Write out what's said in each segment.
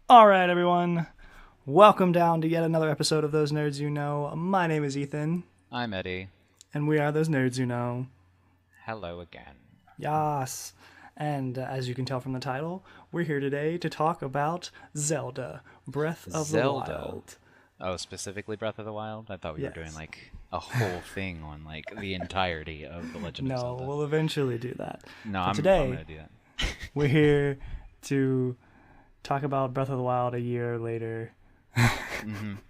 All right, everyone. Welcome down to yet another episode of Those Nerds You Know. My name is Ethan, I'm Eddie. and we are Those Nerds You Know. Hello again. Yas. And as you can tell from the title, we're here today to talk about Zelda, Breath of the Zelda. Wild. Oh, specifically Breath of the Wild? I thought we were doing Yes. like a whole thing on like the entirety of the Legend of No, Zelda. we'll eventually do that. No, But I'm today, gonna do that. we're here to talk about Breath of the Wild a year later.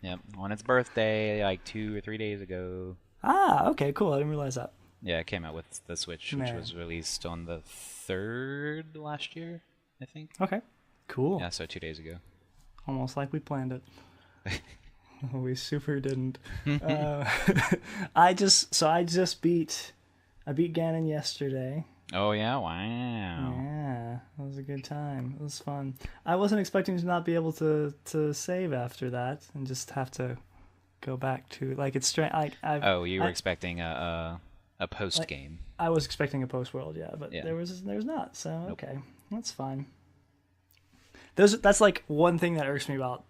Yep. On its birthday, like 2 or 3 days ago. Ah, okay, cool. I didn't realize that. Yeah, it came out with the Switch, which Man. was released on the 3rd last year, I think. Okay, cool. Yeah, so 2 days ago. Almost like we planned it. We super didn't. I beat Ganon yesterday. Oh yeah, wow. Yeah, it was a good time. It was fun. I wasn't expecting to not be able to save after that and just have to go back to like it's strange. Oh, you were I- expecting a post game. I was expecting a post world, yeah, but Yeah. there's not. So Nope. okay, that's fine. That's like one thing that irks me about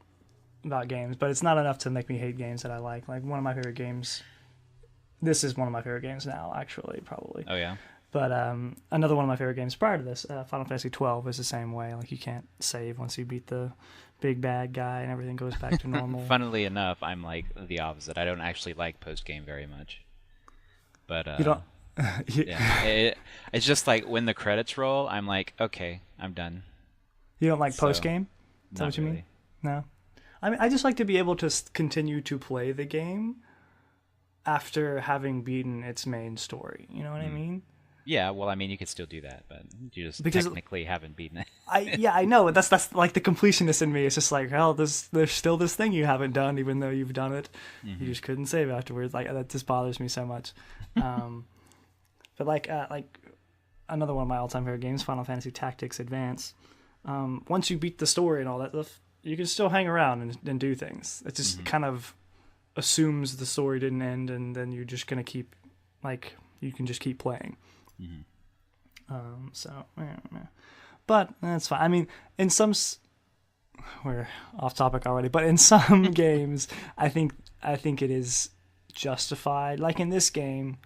games, but it's not enough to make me hate games that I like. Like one of my favorite games. This is one of my favorite games now, actually, probably. Oh yeah. But another one of my favorite games prior to this, Final Fantasy 12, is the same way. Like you can't save once you beat the big bad guy, and everything goes back to normal. Funnily enough, I'm like the opposite. I don't actually like post game very much. But You don't. yeah, it's just like when the credits roll, I'm like, okay, I'm done. You don't like So, post game? Is that Not what you really. mean? No. I mean, I just like to be able to continue to play the game after having beaten its main story. You know what I mean? Yeah, well, I mean, you could still do that, but you just Because- technically haven't beaten it. I know. That's like the completionist in me. It's just like, well, there's still this thing you haven't done, even though you've done it. You just couldn't save afterwards. Like that just bothers me so much. But like another one of my all-time favorite games, Final Fantasy Tactics Advance. Once you beat the story and all that stuff, you can still hang around and do things. It just kind of assumes the story didn't end, and then you're just gonna keep you can just keep playing. So, yeah. But that's fine. I mean, in some we're off topic already, but in some games, I think it is justified. Like in this game,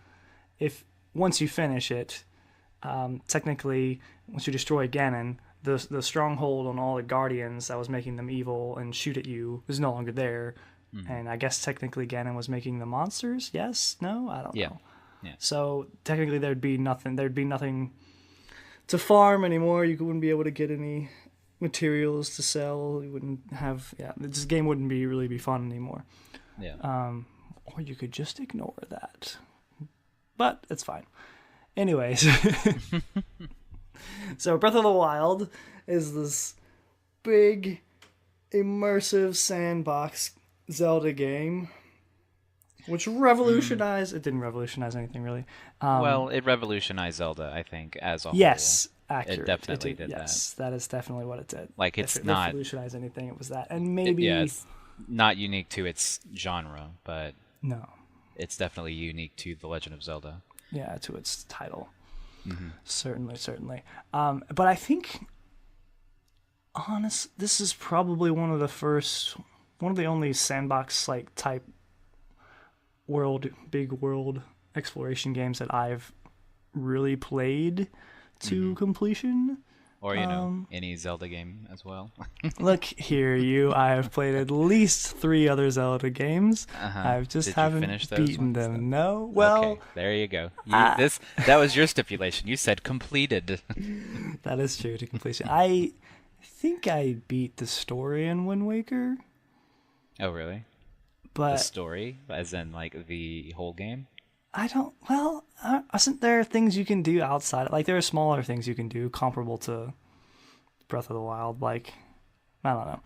if once you finish it, technically, once you destroy Ganon, the stronghold on all the guardians that was making them evil and shoot at you is no longer there. And I guess technically Ganon was making the monsters. Yes? No? I don't Yeah. know. Yeah. So technically there'd be nothing to farm anymore. You wouldn't be able to get any materials to sell. You wouldn't have this game wouldn't really be fun anymore. Yeah. Or you could just ignore that. But it's fine. Anyways. So Breath of the Wild is this big immersive sandbox Zelda game which revolutionized it didn't revolutionize anything really. Well, it revolutionized Zelda, I think, as a Yes, whole. accurate. It definitely did. did Yes, that is definitely what it did. Like, If it's it not... revolutionized anything, it was that. And maybe Yeah, it's not unique to its genre, but no, it's definitely unique to The Legend of Zelda. yeah, to its title. Certainly. But I think, this is probably one of the only sandbox like type big world exploration games that I've really played to completion. Or, any Zelda game as well. Look here, I have played at least 3 other Zelda games. I just Did you haven't finish those beaten ones, them. then? No, well, Okay, there you go. That was your stipulation. You said completed. that is true to completion. I think I beat the story in Wind Waker, Oh, really? The but story, as in like the whole game? I don't. Well, isn't there things you can do outside? Like there are smaller things you can do comparable to Breath of the Wild. Like I don't know.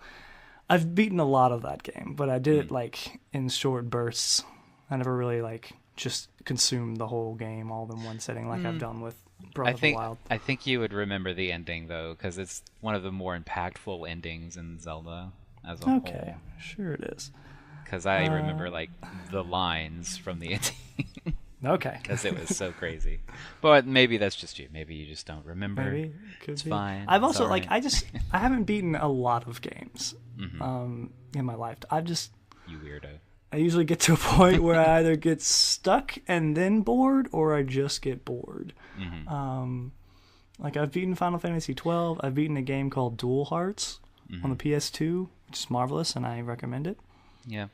I've beaten a lot of that game, but I did it like in short bursts. I never really like just consumed the whole game all in one sitting like I've done with Breath of the Wild. I think you would remember the ending though, because it's one of the more impactful endings in Zelda as a whole. Okay, sure it is. Because I remember like the lines from the ending. Okay. Because it was so crazy. But maybe that's just you. Maybe you just don't remember. Maybe it's fine. I've also right. I haven't beaten a lot of games in my life. You weirdo. I usually get to a point where I either get stuck and then bored, or I just get bored. Like I've beaten Final Fantasy 12. I've beaten a game called Dual Hearts on the PS2, which is marvelous, and I recommend it. Yeah.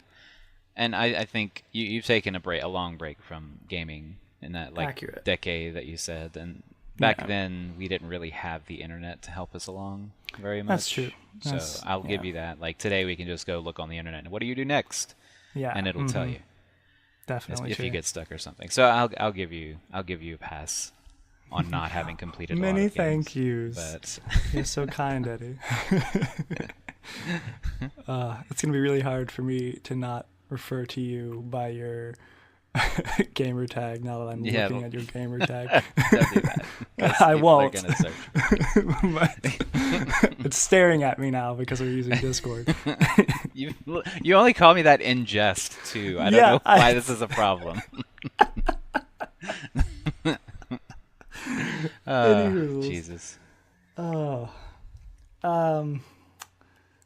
And I think you've taken a long break from gaming in that Accurate. decade that you said, and back then we didn't really have the internet to help us along very much. That's true. So I'll give you that. Like today we can just go look on the internet and what do you do next? Yeah. And it'll tell you. Definitely. If you get stuck or something. So I'll give you a pass on not having completed Many a lot of games, thank yous. But You're so kind, Eddie. It's gonna be really hard for me to not refer to you by your gamer tag now that I'm looking at your gamer tag. Don't do that. I won't. Gonna search. It's staring at me now because we're using Discord. You only call me that in jest too. I don't know why this is a problem. Jesus. Oh.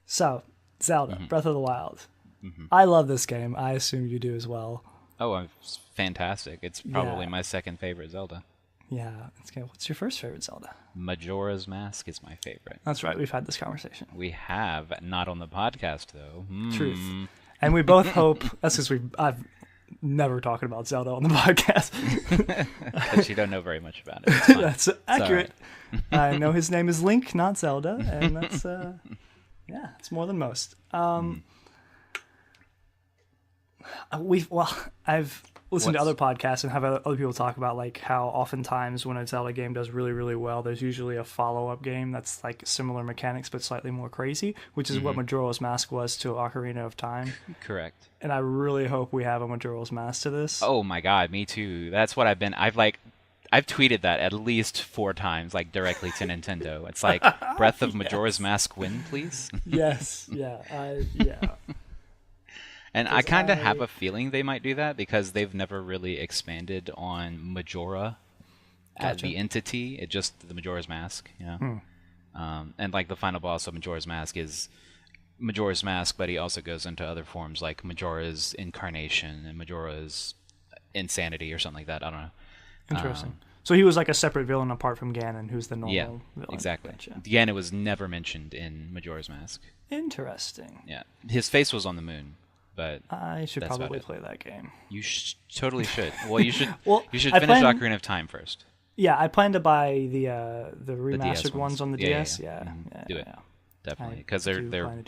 So, Zelda, Breath of the Wild. I love this game. I assume you do as well. Oh, it's fantastic. It's probably my second favorite Zelda. Yeah. It's good. What's your first favorite Zelda? Majora's Mask is my favorite. That's right. We've had this conversation. We have. Not on the podcast, though. Truth. And we both hope... That's because I've never talked about Zelda on the podcast. But you don't know very much about it. That's accurate. I know his name is Link, not Zelda. And that's... it's more than most. I've listened to other podcasts and have other people talk about like how oftentimes when a Zelda game does really, really well, there's usually a follow-up game that's like similar mechanics but slightly more crazy, which is what Majora's Mask was to Ocarina of Time. Correct. And I really hope we have a Majora's Mask to this. Oh my god, me too. That's what I've tweeted that at least 4 times, like directly to Nintendo. It's like, Breath of Majora's Mask win, please? Yes, yeah. And I kind of have a feeling they might do that because they've never really expanded on Majora as the entity. It's just the Majora's Mask, you know? And like the final boss of Majora's Mask is Majora's Mask, but he also goes into other forms like Majora's Incarnation and Majora's Insanity or something like that. I don't know. Interesting. So he was like a separate villain apart from Ganon, who's the normal villain. Exactly. Gotcha. Ganon was never mentioned in Majora's Mask. Interesting. Yeah. His face was on the moon. But I should probably play that game. You totally should. Well, you should. You should finish Ocarina of Time first. Yeah, I plan to buy the remastered ones on the DS. Yeah. Do it definitely because they're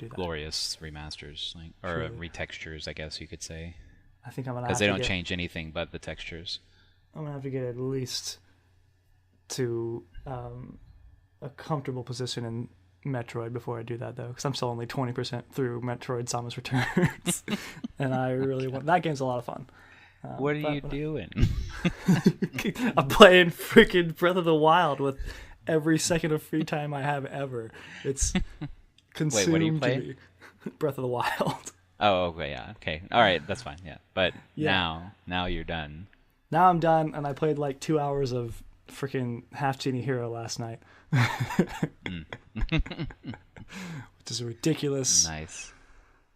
glorious remasters, or retextures, I guess you could say. I think I'm gonna because they don't change anything but the textures. I'm gonna have to get at least to a comfortable position in Metroid before I do that, though, because I'm still only 20% through Metroid Samus Returns, and I really want that game's a lot of fun. What are you doing? I'm playing freaking Breath of the Wild with every second of free time I have ever. It's consumed. Wait, what are you playing? Breath of the Wild. Oh, okay, yeah, okay, all right, that's fine, yeah. But now you're done. Now I'm done, and I played like 2 hours of freaking Half Genie Hero last night. Which is a ridiculous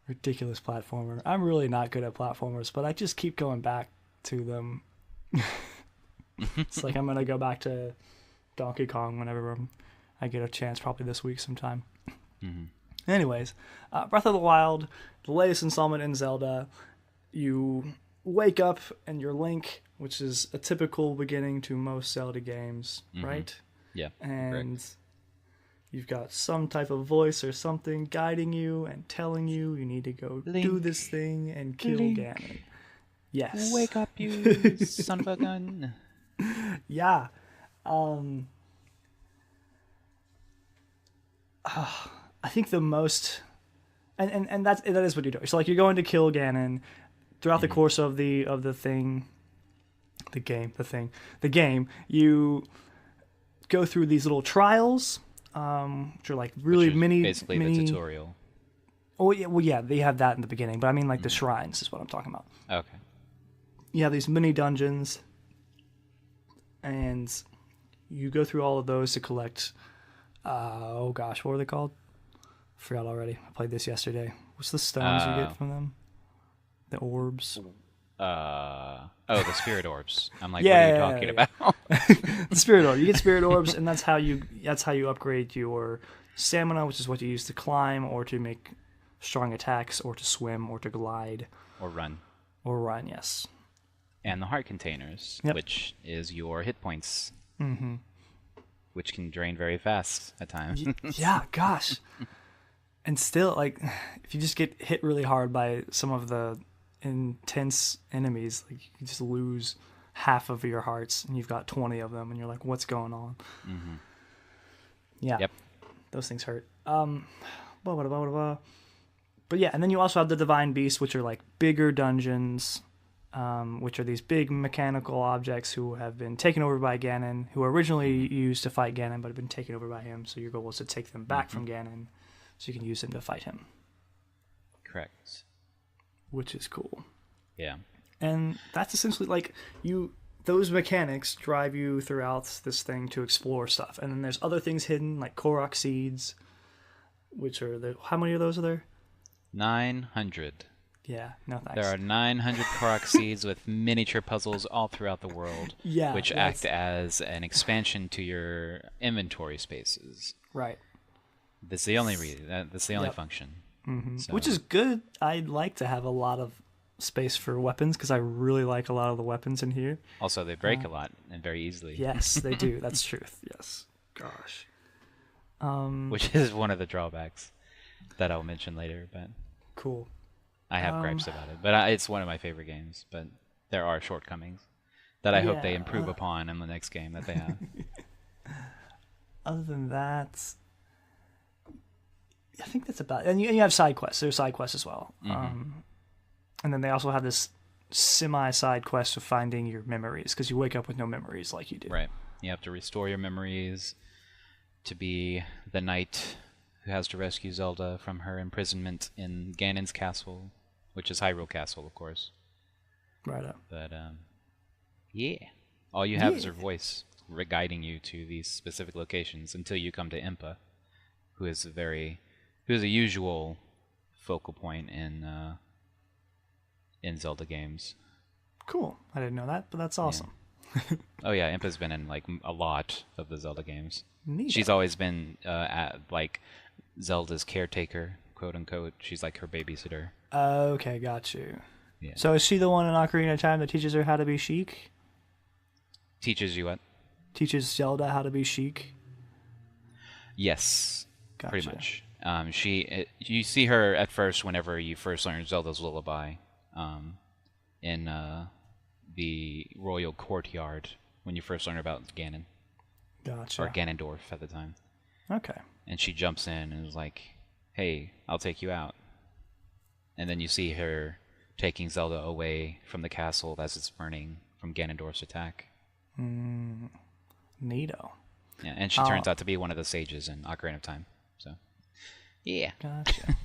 platformer. I'm really not good at platformers, but I just keep going back to them. It's like I'm gonna go back to Donkey Kong whenever I get a chance, probably this week sometime. Anyways, Breath of the Wild, the latest installment in Zelda. You wake up and you're Link, which is a typical beginning to most Zelda games, right? Yeah. And you've got some type of voice or something guiding you and telling you need to go do this thing and kill Ganon. Yes. Wake up, you son of a gun. Yeah. I think the most... And that is what you're doing. So like you're going to kill Ganon throughout the course of the game. You go through these little trials, which are like really basically the tutorial. Oh yeah, well yeah, they have that in the beginning, but I mean like the shrines is what I'm talking about. Okay. You have these mini dungeons and you go through all of those to collect. What were they called? Forgot already. I played this yesterday. What's the stones you get from them? The orbs. The spirit orbs. I'm like, Yeah, what are you talking about? The spirit orb. You get spirit orbs, and that's how you upgrade your stamina, which is what you use to climb or to make strong attacks or to swim or to glide Or run. Yes. And the heart containers, which is your hit points, which can drain very fast at times. Yeah, gosh. And still, like, if you just get hit really hard by some of the intense enemies, like, you just lose half of your hearts, and you've got 20 of them, and you're like, what's going on? Yeah. Yep. Those things hurt. But yeah, and then you also have the Divine Beasts, which are like bigger dungeons, which are these big mechanical objects who have been taken over by Ganon, who were originally used to fight Ganon, but have been taken over by him. So your goal is to take them back from Ganon, so you can use them to fight him. Correct. Which is cool. Yeah. And that's essentially like those mechanics drive you throughout this thing to explore stuff. And then there's other things hidden, like Korok seeds, which are how many of those are there? 900. Yeah, no thanks. There are 900 Korok seeds with miniature puzzles all throughout the world, which act as an expansion to your inventory spaces. Right. That's the only reason. That's the only function. So. Which is good. I'd like to have a lot of space for weapons because I really like a lot of the weapons in here. Also, they break a lot and very easily. Yes, they do. That's truth. Yes. Gosh. Which is one of the drawbacks that I'll mention later. But cool. I have gripes about it, but it's one of my favorite games. But there are shortcomings that I hope they improve upon in the next game that they have. Other than that, I think that's about it. And you have side quests. There's side quests as well. And then they also have this semi-side quest of finding your memories, because you wake up with no memories like you do. Right. You have to restore your memories to be the knight who has to rescue Zelda from her imprisonment in Ganon's castle, which is Hyrule Castle, of course. Right up. But, yeah. All you have is her voice guiding you to these specific locations until you come to Impa, who is a usual focal point in Zelda games. Cool. I didn't know that, but that's awesome. Yeah. Oh yeah, Impa's been in like a lot of the Zelda games. Neat. She's always been like Zelda's caretaker, quote unquote. She's like her babysitter. Okay, got you. Yeah. So is she the one in Ocarina of Time that teaches her how to be Sheik? Teaches you what? Teaches Zelda how to be Sheik? Yes, gotcha. Pretty much. You see her at first whenever you first learn Zelda's Lullaby, in the royal courtyard when you first learn about Ganon. Gotcha. Or Ganondorf at the time. Okay. And she jumps in and is like, "Hey, I'll take you out." And then you see her taking Zelda away from the castle as it's burning from Ganondorf's attack. Neato. Yeah, and she turns out to be one of the sages in Ocarina of Time. So, yeah. Gotcha.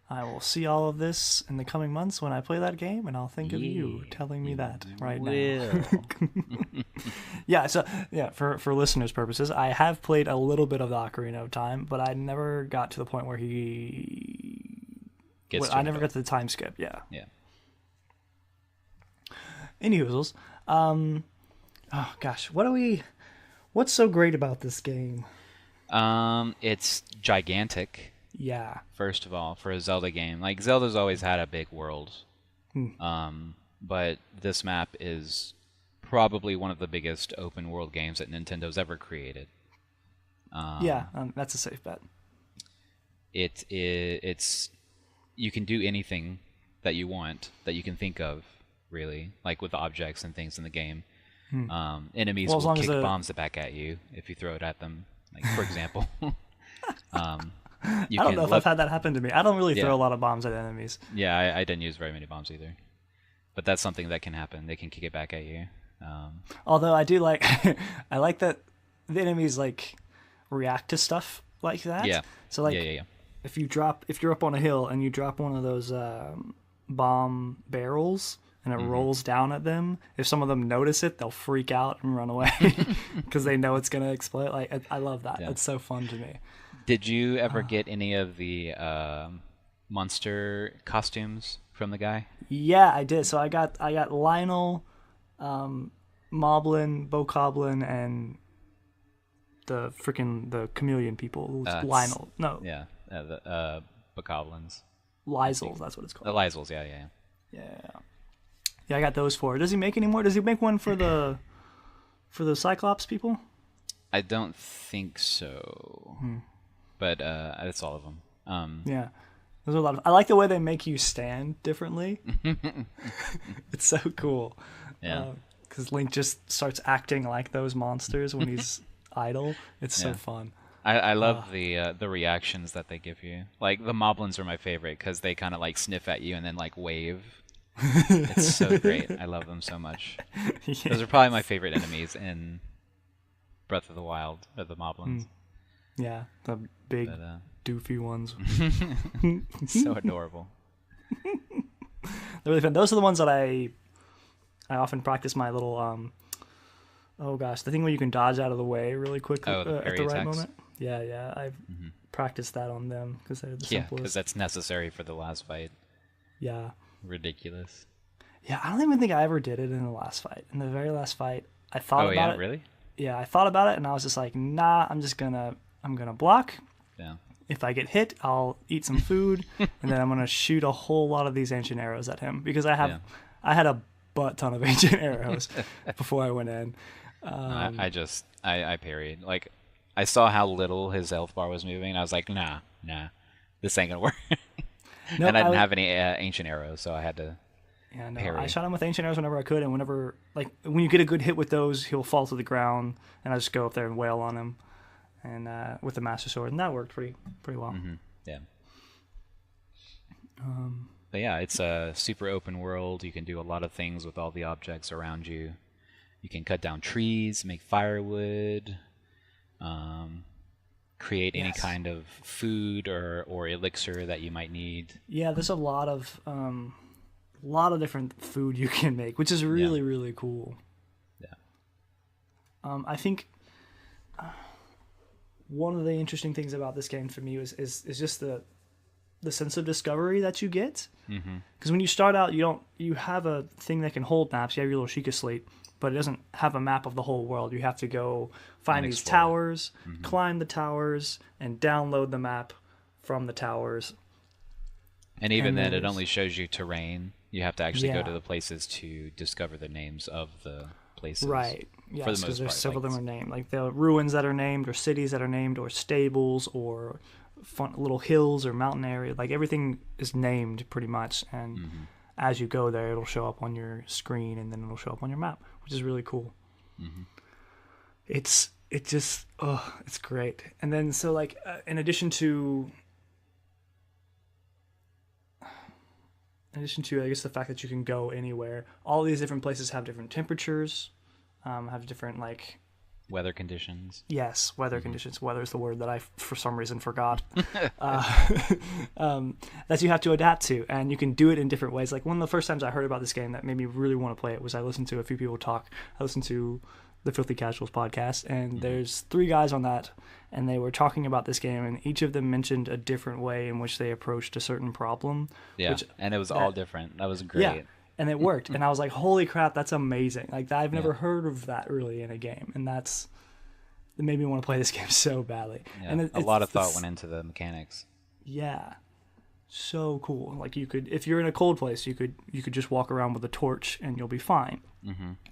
I will see all of this in the coming months when I play that game, and I'll think of you telling me that right now. Yeah, so for listeners' purposes, I have played a little bit of the Ocarina of Time, but I never got to the point where I never got to the time skip. Yeah. Yeah. Anyhoozles, oh gosh, what's so great about this game? It's gigantic. Yeah. First of all, for a Zelda game, like Zelda's always had a big world, but this map is probably one of the biggest open world games that Nintendo's ever created. That's a safe bet. It's you can do anything that you want that you can think of, really, like with objects and things in the game. Enemies will kick bombs back at you if you throw it at them. Like for example. I don't know if I've had that happen to me. I don't really throw a lot of bombs at enemies. Yeah, I didn't use very many bombs either. But that's something that can happen. They can kick it back at you. Although I do like, I like that the enemies like react to stuff like that. Yeah. So like, if you're up on a hill and you drop one of those bomb barrels and it rolls down at them. If some of them notice it, they'll freak out and run away because they know it's gonna explode. Like I love that. It's so fun to me. Did you ever get any of the monster costumes from the guy? Yeah, I did. So I got Lionel, Moblin, Bokoblin, and the chameleon people. Lionel. No. Yeah. The Bokoblins. Lysels, that's what it's called. The Lysels, yeah. Yeah, I got those 4. Does he make any more? Does he make one for the Cyclops people? I don't think so. But it's all of them. Yeah. There's a lot of. I like the way they make you stand differently. It's so cool. Yeah. Because Link just starts acting like those monsters when he's idle. It's so fun. I love the reactions that they give you. Like the Moblins are my favorite because they kind of like sniff at you and then like wave. It's so great. I love them so much. Those are probably my favorite enemies in Breath of the Wild, are the Moblins. Yeah, the big doofy ones. So adorable. They're really fun. Those are the ones that I often practice my little the thing where you can dodge out of the way really quickly at the right moment. Yeah, I've practiced that on them because they're the simplest. Yeah, because that's necessary for the last fight. Yeah. Ridiculous. Yeah, I don't even think I ever did it in the last fight. In the very last fight, I thought about it. Oh, yeah, really? Yeah, I thought about it, and I was just like, nah, I'm gonna block. Yeah. If I get hit, I'll eat some food, and then I'm gonna shoot a whole lot of these ancient arrows at him because I had a butt ton of ancient arrows before I went in. I parried. Like, I saw how little his health bar was moving, and I was like, nah, this ain't gonna work. No, and I didn't have any ancient arrows, so I had to parry. I shot him with ancient arrows whenever I could, and whenever, like, when you get a good hit with those, he'll fall to the ground, and I just go up there and wail on him, and with the Master Sword, and that worked pretty well. Yeah. But yeah, it's a super open world. You can do a lot of things with all the objects around you. You can cut down trees, make firewood, create any kind of food or elixir that you might need. Yeah, there's a lot of different food you can make, which is really really cool. Yeah. I think one of the interesting things about this game for me is just the sense of discovery that you get. Because when you start out, you have a thing that can hold maps. You have your little Sheikah slate, but it doesn't have a map of the whole world. You have to go find these towers, climb the towers, and download the map from the towers. And even then, it only shows you terrain. You have to actually go to the places to discover the names of the places. Right. Yes, because there's several of them are named. Like the ruins that are named, or cities that are named, or stables, or fun little hills or mountain area. Like everything is named pretty much, and as you go there, it'll show up on your screen, and then it'll show up on your map, which is really cool. It's great. And then so like in addition to I guess the fact that you can go anywhere, all these different places have different temperatures, have different like weather conditions. Yes, weather conditions. Weather is the word that I for some reason forgot. That you have to adapt to, and you can do it in different ways. Like one of the first times I heard about this game that made me really want to play it was I listened to a few people talk. I listened to the Filthy Casuals podcast, and there's 3 guys on that, and they were talking about this game, and each of them mentioned a different way in which they approached a certain problem. Yeah, and it was all different. That was great. Yeah, and it worked. And I was like, holy crap, that's amazing. Like, I've never heard of that really in a game, and it made me want to play this game so badly. Yeah, and a lot of thought went into the mechanics. Yeah. So cool. Like you could, if you're in a cold place, you could just walk around with a torch and you'll be fine.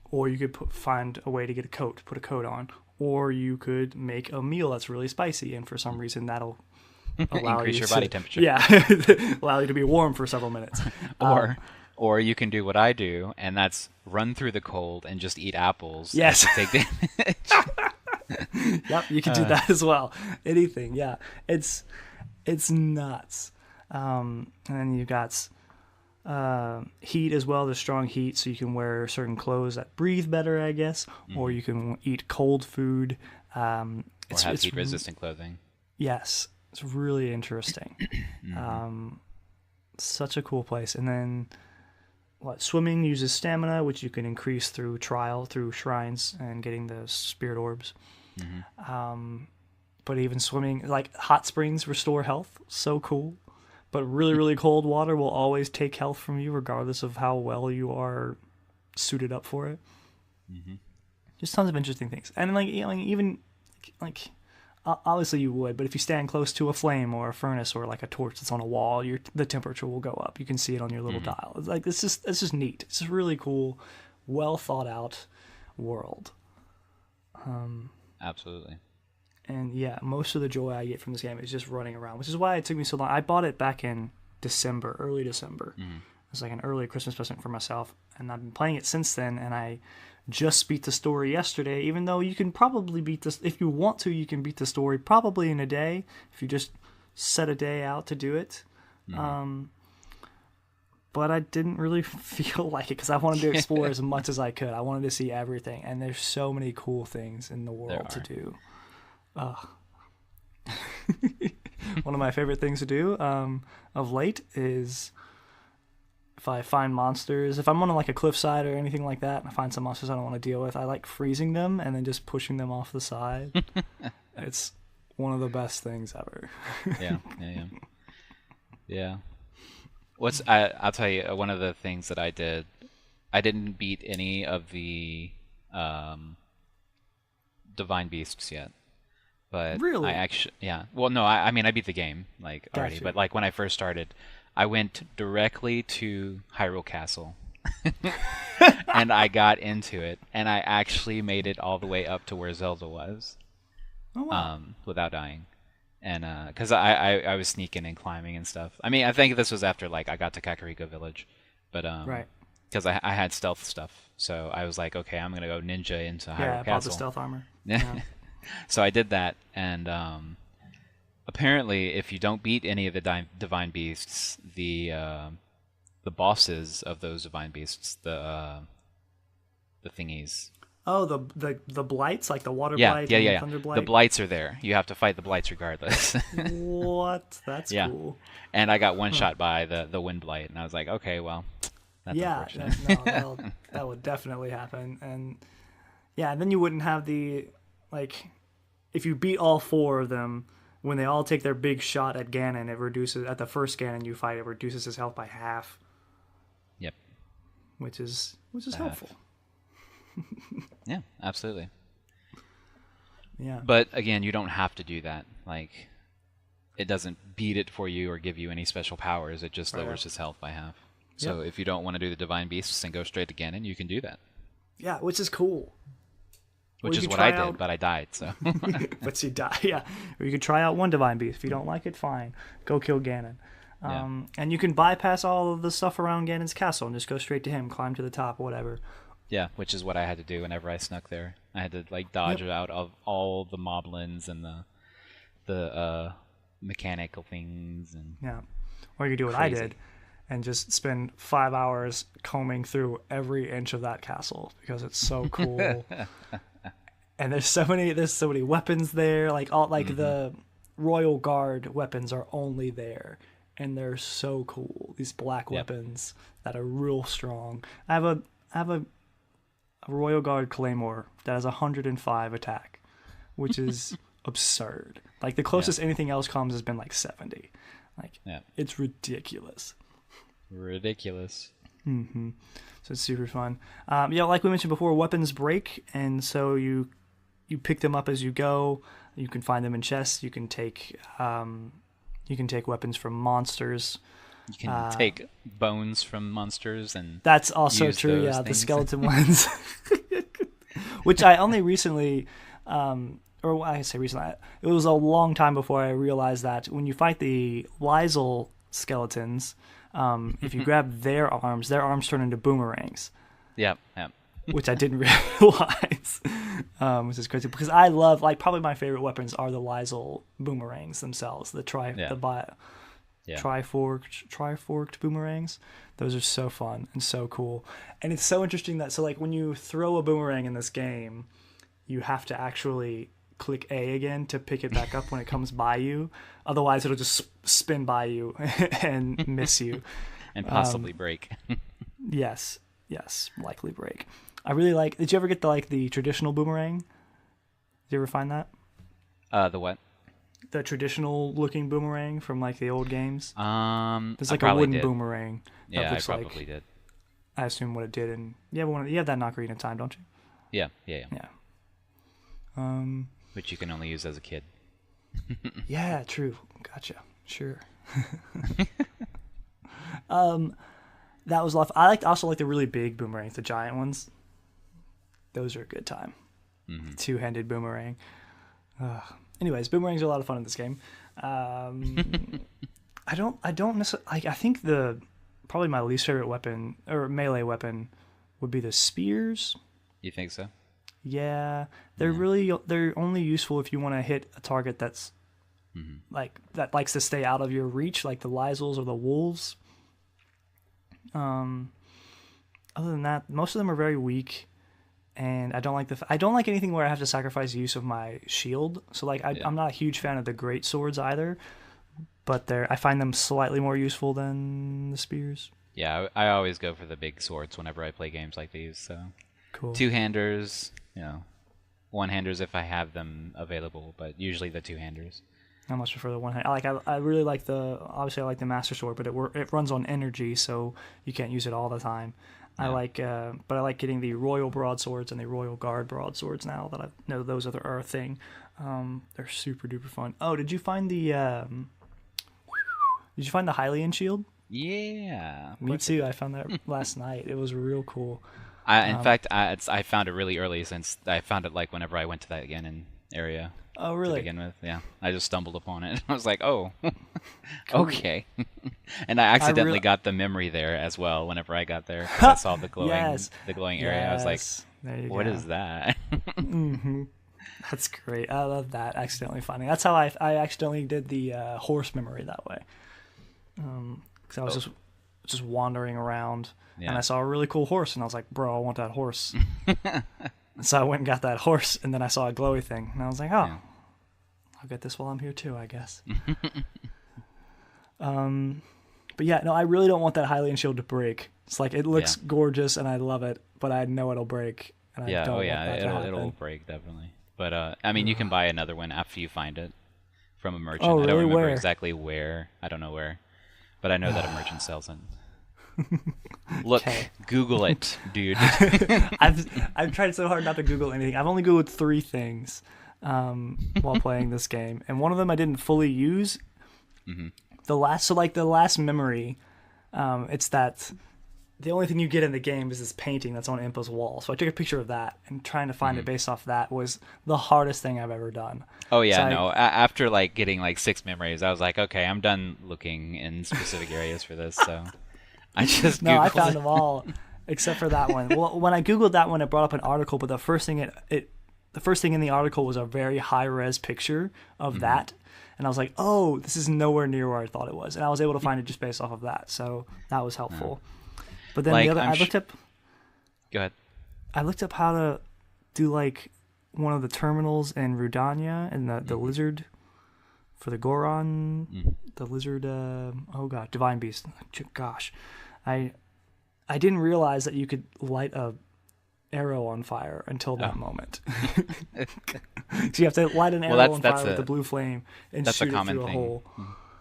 Or you could find a way to get put a coat on, or you could make a meal that's really spicy, and for some reason that'll allow increase you your body temperature. Yeah, allow you to be warm for several minutes. Or you can do what I do, and that's run through the cold and just eat apples. Yes. To take damage. Yep, you can do that as well. Anything, yeah. It's nuts. And then you've got heat as well. There's strong heat, so you can wear certain clothes that breathe better, I guess. Or you can eat cold food. Or have heat-resistant clothing. Yes, it's really interesting. Such a cool place. And then swimming uses stamina, which you can increase through shrines and getting the spirit orbs. But even swimming, like hot springs restore health, so cool. But really, really cold water will always take health from you, regardless of how well you are suited up for it. Just tons of interesting things. And even obviously you would, but if you stand close to a flame or a furnace or like a torch that's on a wall, the temperature will go up. You can see it on your little dial. It's like it's just neat. It's a really cool, well thought out world. Absolutely. And yeah, most of the joy I get from this game is just running around, which is why it took me so long. I bought it back in early December. It was like an early Christmas present for myself, and I've been playing it since then, and I just beat the story yesterday, even though you can probably beat this, if you want to, you can beat the story probably in a day, if you just set a day out to do it. But I didn't really feel like it, because I wanted to explore as much as I could. I wanted to see everything, and there's so many cool things in the world to do. One of my favorite things to do of late is, if I find monsters, if I'm on like a cliffside or anything like that, and I find some monsters I don't want to deal with, I like freezing them and then just pushing them off the side. It's one of the best things ever. Yeah. I'll tell you, one of the things that I did, I didn't beat any of the divine beasts yet. But really? I actually, yeah. Well, no, I mean, I beat the game already. Gotcha. But like when I first started, I went directly to Hyrule Castle, and I got into it, and I actually made it all the way up to where Zelda was, without dying, and because I was sneaking and climbing and stuff. I mean, I think this was after like I got to Kakariko Village, but right, because I had stealth stuff, so I was like, okay, I'm gonna go ninja into Hyrule Castle. Yeah, bought the stealth armor. Yeah. So I did that, and apparently, if you don't beat any of the divine beasts, the bosses of those divine beasts, the thingies. Oh, the blights, like the water blight and thunder blight. The blights are there. You have to fight the blights regardless. What? That's cool. And I got one shot by the wind blight, and I was like, okay, well, that's unfortunate. That would definitely happen, and then you wouldn't have the. Like, if you beat all four of them, when they all take their big shot at Ganon, it reduces, at the first Ganon you fight, it reduces his health by half. Yep. Which is helpful. Yeah, absolutely. Yeah. But again, you don't have to do that. Like, it doesn't beat it for you or give you any special powers. It just lowers his health by half. So if you don't want to do the divine beasts and go straight to Ganon, you can do that. Yeah, which is cool. Which is what I did, but I died, so. But you die, yeah. Or you could try out one divine beast. If you don't like it, fine. Go kill Ganon. And you can bypass all of the stuff around Ganon's castle and just go straight to him, climb to the top, whatever. Yeah, which is what I had to do whenever I snuck there. I had to like dodge out of all the moblins and the mechanical things and. Yeah, or you could do what I did, and just spend 5 hours combing through every inch of that castle because it's so cool. And there's so many weapons there. Like the Royal Guard weapons are only there, and they're so cool. These black weapons that are real strong. I have a Royal Guard Claymore that has 105 attack, which is absurd. Like the closest anything else comes has been like 70. Like it's ridiculous. Mm-hmm. So it's super fun. Like we mentioned before, weapons break, and so you pick them up as you go. You can find them in chests. You can take weapons from monsters. You can take bones from monsters, and that's also true. Yeah, the skeleton ones, which I only recently, or I say recently, it was a long time before I realized that when you fight the Lysel skeletons, if you grab their arms turn into boomerangs. Yep. Which I didn't realize, which is crazy because I love, like, probably my favorite weapons are the Lysel boomerangs themselves, the triforked boomerangs. Those are so fun and so cool, and it's so interesting that like when you throw a boomerang in this game, you have to actually click A again to pick it back up when it comes by you. Otherwise, it'll just spin by you and miss you. And possibly break. Yes, likely break. I really like. Did you ever get the traditional boomerang? Did you ever find that? The what? The traditional looking boomerang from like the old games. There's like a wooden boomerang. Yeah, I probably did. I assume what it did, and you have that in Ocarina of Time, don't you? Yeah. Which you can only use as a kid. Yeah, true. Gotcha. Sure. That was a lot. I also like the really big boomerangs, the giant ones. Those are a good time. Mm-hmm. Two-handed boomerang. Anyways, boomerangs are a lot of fun in this game. I don't necessarily. I think probably my least favorite weapon or melee weapon would be the spears. You think so? Yeah, they're only useful if you want to hit a target that's that likes to stay out of your reach, like the Lysels or the wolves. Other than that, most of them are very weak, and I don't like anything where I have to sacrifice use of my shield. So like I'm not a huge fan of the great swords either, but I find them slightly more useful than the spears. Yeah, I always go for the big swords whenever I play games like these. So cool. Two-handers, one-handers if I have them available, but usually the two-handers. I much prefer the one hand. I really like obviously I like the Master Sword, but it runs on energy, so you can't use it all the time. Yeah. But I like getting the Royal Broadswords and the Royal Guard Broadswords now that I know those are a thing. They're super duper fun. Oh, did you find the Hylian shield? Yeah. Me too. I found that last night. It was real cool. In fact, I found it really early since I found it like whenever I went to that Ganon area. Oh, really? To begin with, yeah. I just stumbled upon it. I was like, oh, okay. And I accidentally got the memory there as well whenever I got there. I saw the glowing area. I was like, what is that? Mm-hmm. That's great. I love that. Accidentally finding. That's how I accidentally did the horse memory that way. Because I was just wandering around, and I saw a really cool horse, and I was like, bro, I want that horse. So I went and got that horse, and then I saw a glowy thing, and I was like, oh, yeah. I'll get this while I'm here too, I guess. But yeah, no, I really don't want that Hylian shield to break. It's like, it looks gorgeous, and I love it, but I know it'll break. And I don't want that to happen. It'll break, definitely. But, I mean, you can buy another one after you find it from a merchant. Oh, really? I don't remember exactly where. I don't know where. But I know that a merchant sells it. Look, Google it, dude. I've tried so hard not to Google anything. I've only Googled 3 things while playing this game, and one of them I didn't fully use. Mm-hmm. The last memory, it's that the only thing you get in the game is this painting that's on Impa's wall. So I took a picture of that, and trying to find it based off that was the hardest thing I've ever done. Oh yeah, so after like getting like 6 memories, I was like, okay, I'm done looking in specific areas for this. So. I just I found them all except for that one. Well, when I Googled that one, it brought up an article, but the first thing in the article was a very high res picture of that, and I was like, oh, this is nowhere near where I thought it was, and I was able to find it just based off of that, so that was helpful. But then I looked up. Go ahead. I looked up how to do like one of the terminals in Rudania and the lizard. For the Goron, the lizard, Divine Beast. Gosh, I didn't realize that you could light a arrow on fire until that moment. So you have to light an arrow on fire with the blue flame and shoot it through a hole.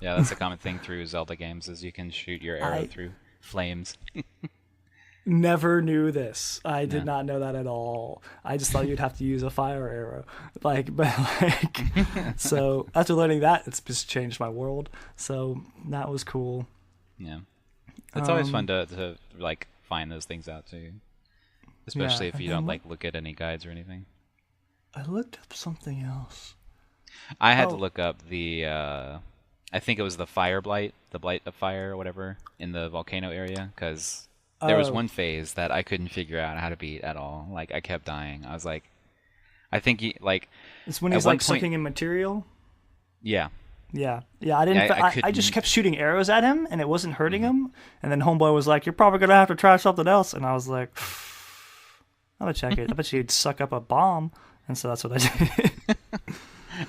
Yeah, that's a common thing through Zelda games is you can shoot your arrow through flames. Never knew this. I did not know that at all. I just thought you'd have to use a fire arrow. So after learning that, it's just changed my world. So that was cool. Yeah. It's always fun to like find those things out too. Especially if you don't like look at any guides or anything. I looked up something else. I had to look up the I think it was the fire blight, the blight of fire or whatever in the volcano area, because there was one phase that I couldn't figure out how to beat at all. Like I kept dying. I was like, I think it's when he's like sucking in material. Yeah. Yeah. I didn't. I just kept shooting arrows at him, and it wasn't hurting him. And then Homeboy was like, "You're probably gonna have to try something else." And I was like, "I'm gonna check it. I bet you'd suck up a bomb." And so that's what I did.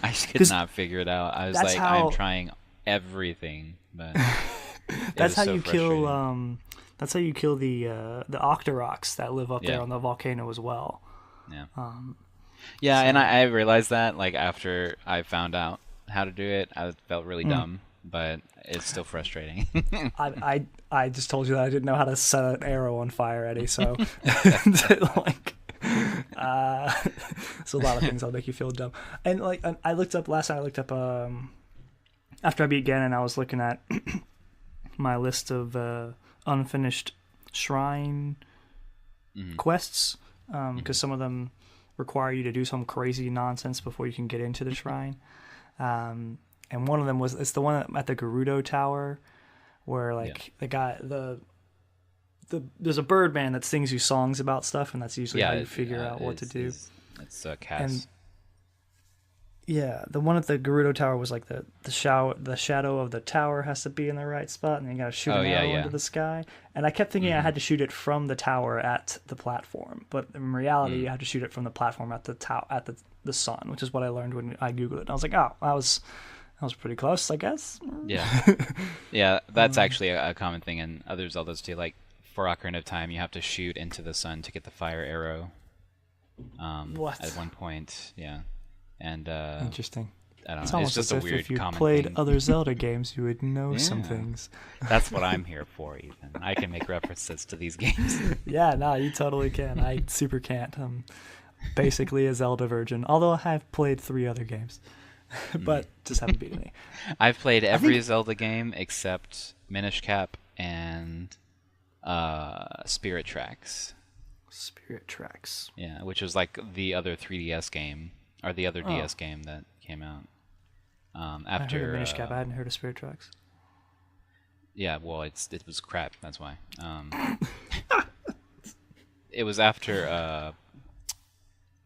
I just could not figure it out. I was like, I'm trying everything, but That's how so you kill. frustrating. That's how you kill the Octoroks that live up there on the volcano as well. Yeah. Um, Yeah, so, and I realized that like after I found out how to do it, I felt really dumb, but it's still frustrating. I just told you that I didn't know how to set an arrow on fire, Eddie. So like, so a lot of things that'll make you feel dumb. And like I looked up last night. I looked up after I beat Ganon, I was looking at my list of unfinished shrine quests because some of them require you to do some crazy nonsense before you can get into the shrine. And one of them it's the one at the Gerudo Tower where like the guy there's a bird man that sings you songs about stuff, and that's usually how you figure out what to do. It's Cass. And yeah, the one at the Gerudo Tower was like the shadow of the tower has to be in the right spot, and you gotta shoot an arrow into the sky. And I kept thinking I had to shoot it from the tower at the platform, but in reality, you had to shoot it from the platform at the sun, which is what I learned when I googled it. And I was like, oh, that was pretty close, I guess. Yeah, yeah, that's actually a common thing in other Zeldas too. Like for Ocarina of Time, you have to shoot into the sun to get the fire arrow. What? At one point, yeah. And interesting. I don't It's know. almost It's just as a if weird if you common played thing. other Zelda games, you would know some things. That's what I'm here for, Ethan. I can make references to these games. Yeah, no, you totally can. I super can't. I'm basically a Zelda virgin, although I have played 3 other games, but just haven't beaten any. I've played every Zelda game except Minish Cap and Spirit Tracks. Spirit Tracks. Yeah, which was like the other 3DS game, or the other DS game that came out. After I heard of Minish Cap. I hadn't heard of Spirit Tracks. Yeah, well, it was crap. That's why. It was after.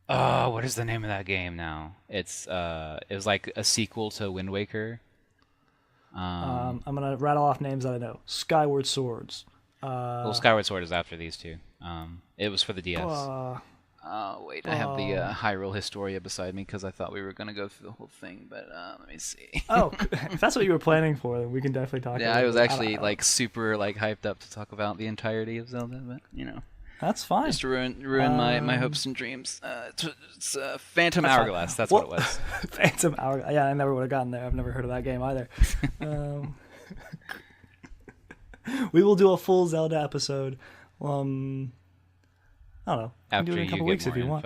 What is the name of that game now? It was like a sequel to Wind Waker. I'm gonna rattle off names that I know. Skyward Swords. Well, Skyward Sword is after these two. It was for the DS. Wait, I have the Hyrule Historia beside me because I thought we were going to go through the whole thing, but let me see. Oh, if that's what you were planning for, then we can definitely talk about it. Yeah, I was actually like super like hyped up to talk about the entirety of Zelda, but you know. That's fine. Just to ruin my hopes and dreams. It's Phantom Hourglass, that's what it was. Phantom Hourglass. Yeah, I never would have gotten there. I've never heard of that game either. We will do a full Zelda episode. I don't know. After do it in a couple weeks if you want.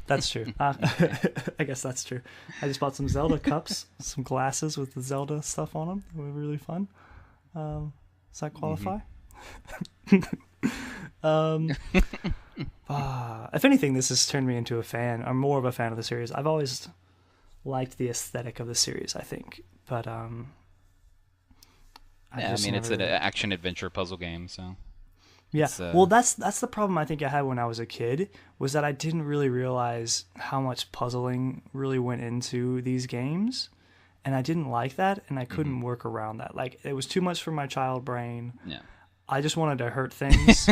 That's true. I guess that's true. I just bought some Zelda cups, some glasses with the Zelda stuff on them. They were really fun. Does that qualify? If anything, this has turned me into a fan. I'm more of a fan of the series. I've always liked the aesthetic of the series, I think. But it's an action adventure puzzle game, so. Yeah, well, that's the problem I think I had when I was a kid, was that I didn't really realize how much puzzling really went into these games, and I didn't like that, and I couldn't work around that. Like, it was too much for my child brain. Yeah. I just wanted to hurt things.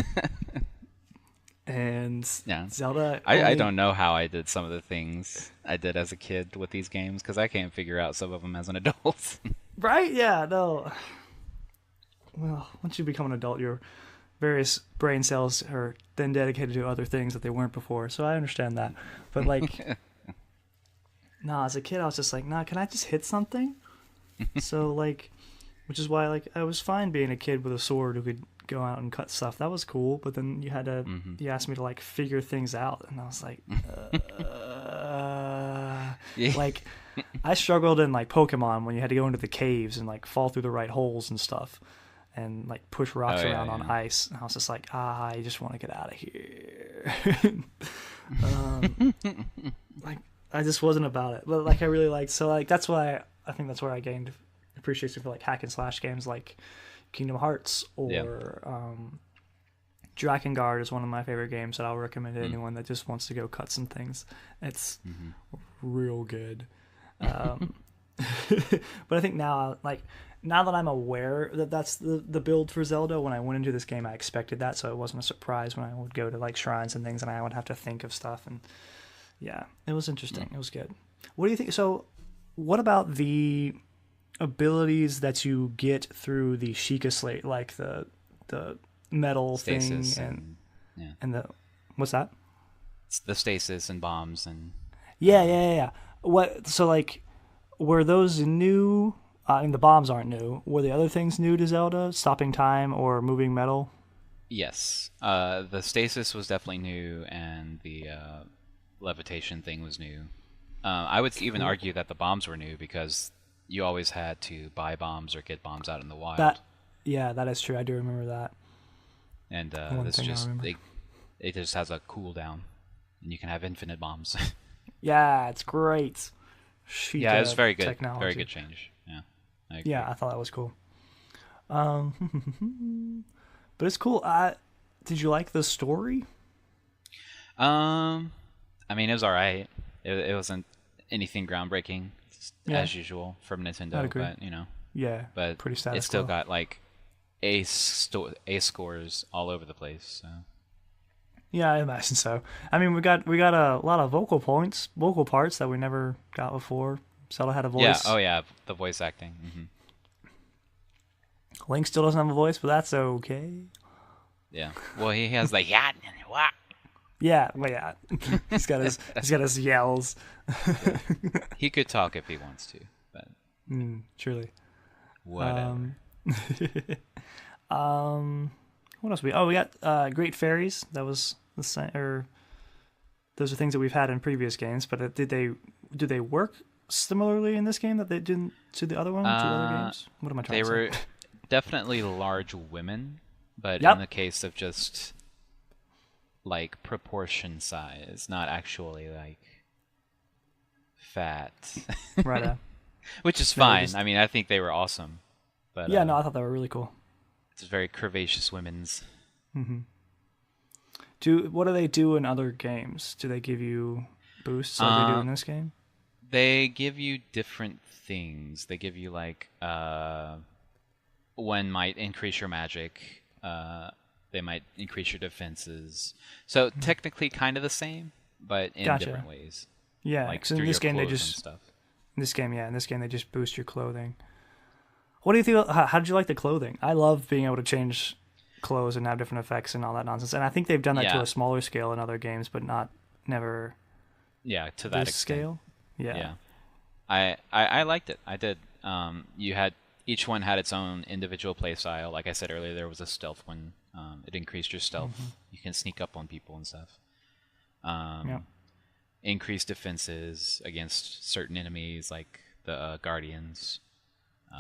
And Zelda... I don't know how I did some of the things I did as a kid with these games, because I can't figure out some of them as an adult. Right? Yeah, no. Well, once you become an adult, your various brain cells are then dedicated to other things that they weren't before, so I understand that. But, like... as a kid, I was just like, can I just hit something? So, like... Which is why, like, I was fine being a kid with a sword who could go out and cut stuff. That was cool, but then you had to... You asked me to, like, figure things out, and I was like... Like, I struggled in, like, Pokemon when you had to go into the caves and, like, fall through the right holes and stuff. And, like, push rocks around on ice. And I was just like, I just want to get out of here. Like, I just wasn't about it. But, like, I really liked... So, like, that's why... I think that's where I gained appreciation for, like, hack and slash games like Kingdom Hearts or Drakengard is one of my favorite games that I'll recommend to anyone that just wants to go cut some things. It's real good. But I think now, like, now that I'm aware that that's the build for Zelda, when I went into this game, I expected that, so it wasn't a surprise when I would go to, like, shrines and things, and I would have to think of stuff. And yeah, it was interesting. It was good. What do you think? So, what about the abilities that you get through the Sheikah Slate, like the metal Stasis thing yeah. and the what's that? It's the stasis and bombs and Yeah. What? So like, were those new? I mean, the bombs aren't new. Were the other things new to Zelda? Stopping time or moving metal? yes, the stasis was definitely new, and the levitation thing was new. I would even argue that the bombs were new because you always had to buy bombs or get bombs out in the wild. That is true. I do remember that. And One this thing I just remember. it just has a cooldown, and you can have infinite bombs. Yeah, it's great. Sheikah Yeah, it was very good. technology. Very good change. Yeah, I agree. Yeah, I thought that was cool. But it's cool. Did you like the story? I mean, it was all right. It wasn't anything groundbreaking as usual from Nintendo, but Yeah, but pretty status it still quo. got like A scores all over the place. So Yeah, I imagine so. I mean, we got a lot of vocal parts that we never got before. Zelda had a voice. yeah, oh yeah, the voice acting. Link still doesn't have a voice, but that's okay. Yeah, well, he has like yeah, what? Yeah, well, yeah. he's got his yells. Yeah. He could talk if he wants to, but Truly. whatever. What else we got Great Fairies. That was the same, or those are things that we've had in previous games, but do they work similarly in this game that they didn't to the other one, to other games? What am I trying to say? They were definitely large women, but Yep. in the case of just like proportion size, not actually like fat. Right. Which is No, fine. just- I mean, I think they were awesome. But Yeah, no, I thought they were really cool. it's very curvaceous women's. What do they do in other games? Do they give you boosts like they do in this game? They give you different things. They give you like one might increase your magic. They might increase your defenses. So technically, kind of the same, but in Gotcha. different ways. Yeah, Like because in through this your game they clothes just and stuff. in this game they just boost your clothing. What do you think? How did you like the clothing? I love being able to change clothes and have different effects and all that nonsense. And I think they've done that to Yeah. a smaller scale in other games, but never Yeah, to that this extent. scale. Yeah. I liked it. I did. You had each one had its own individual play style. Like I said earlier, there was a stealth one. It increased your stealth. You can sneak up on people and stuff. Yeah. Increased defenses against certain enemies, like the guardians.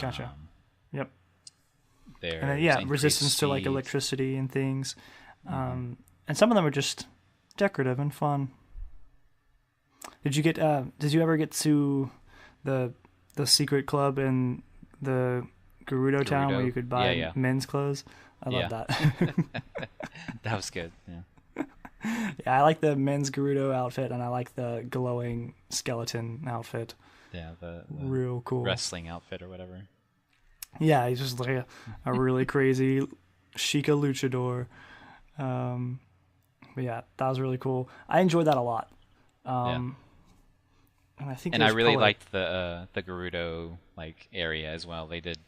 Gotcha. Yep. There's And then, increased resistance to like speed. electricity and things. And some of them are just decorative and fun. Did you ever get to the secret club in the Gerudo town where you could buy men's clothes? I love that. That was good. Yeah. Yeah, I like the men's Gerudo outfit and I like the glowing skeleton outfit. Yeah, the Real cool. wrestling outfit or whatever. Yeah, he's just like a really crazy Sheikah luchador. But yeah, that was really cool. I enjoyed that a lot. And I think And I there's really probably- liked the Gerudo like area as well. They did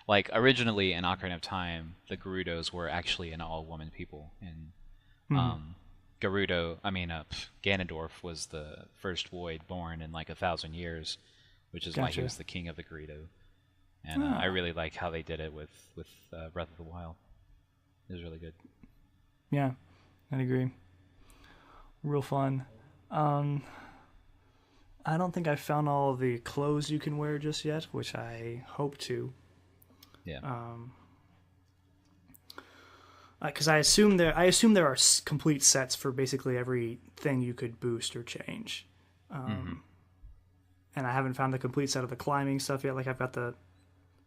like originally in Ocarina of Time, the Gerudos were actually an all-woman people, and Ganondorf was the first Void born in like 1,000 years, which is why he Gotcha. was the king of the Gerudo. And I really like how they did it with Breath of the Wild. It was really good. Yeah, I'd agree. Real fun. I don't think I found all of the clothes you can wear just yet, which I hope to. Yeah. Because I assume there are complete sets for basically everything you could boost or change. And I haven't found the complete set of the climbing stuff yet. Like I've got the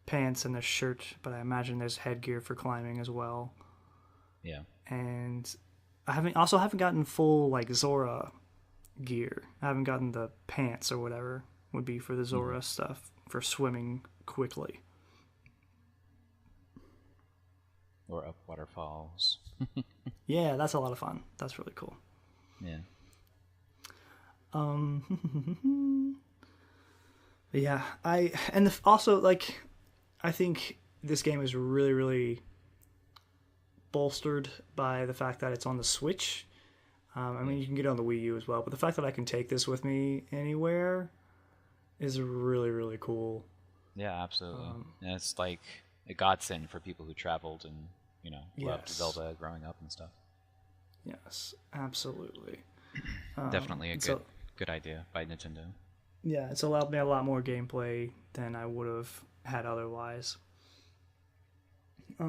pants and the shirt, but I imagine there's headgear for climbing as well. Yeah. And I haven't gotten full like Zora gear. I haven't gotten the pants or whatever would be for the Zora stuff for swimming quickly. Or up waterfalls. Yeah, that's a lot of fun. That's really cool. Yeah. But yeah, also like I think this game is really really bolstered by the fact that it's on the Switch. I mean, you can get it on the Wii U as well, but the fact that I can take this with me anywhere is really really cool. Yeah, absolutely. And it's like a godsend for people who traveled and loved Zelda growing up and stuff. Yes, absolutely. Definitely a good idea by Nintendo. Yeah, it's allowed me a lot more gameplay than I would have had otherwise. Do.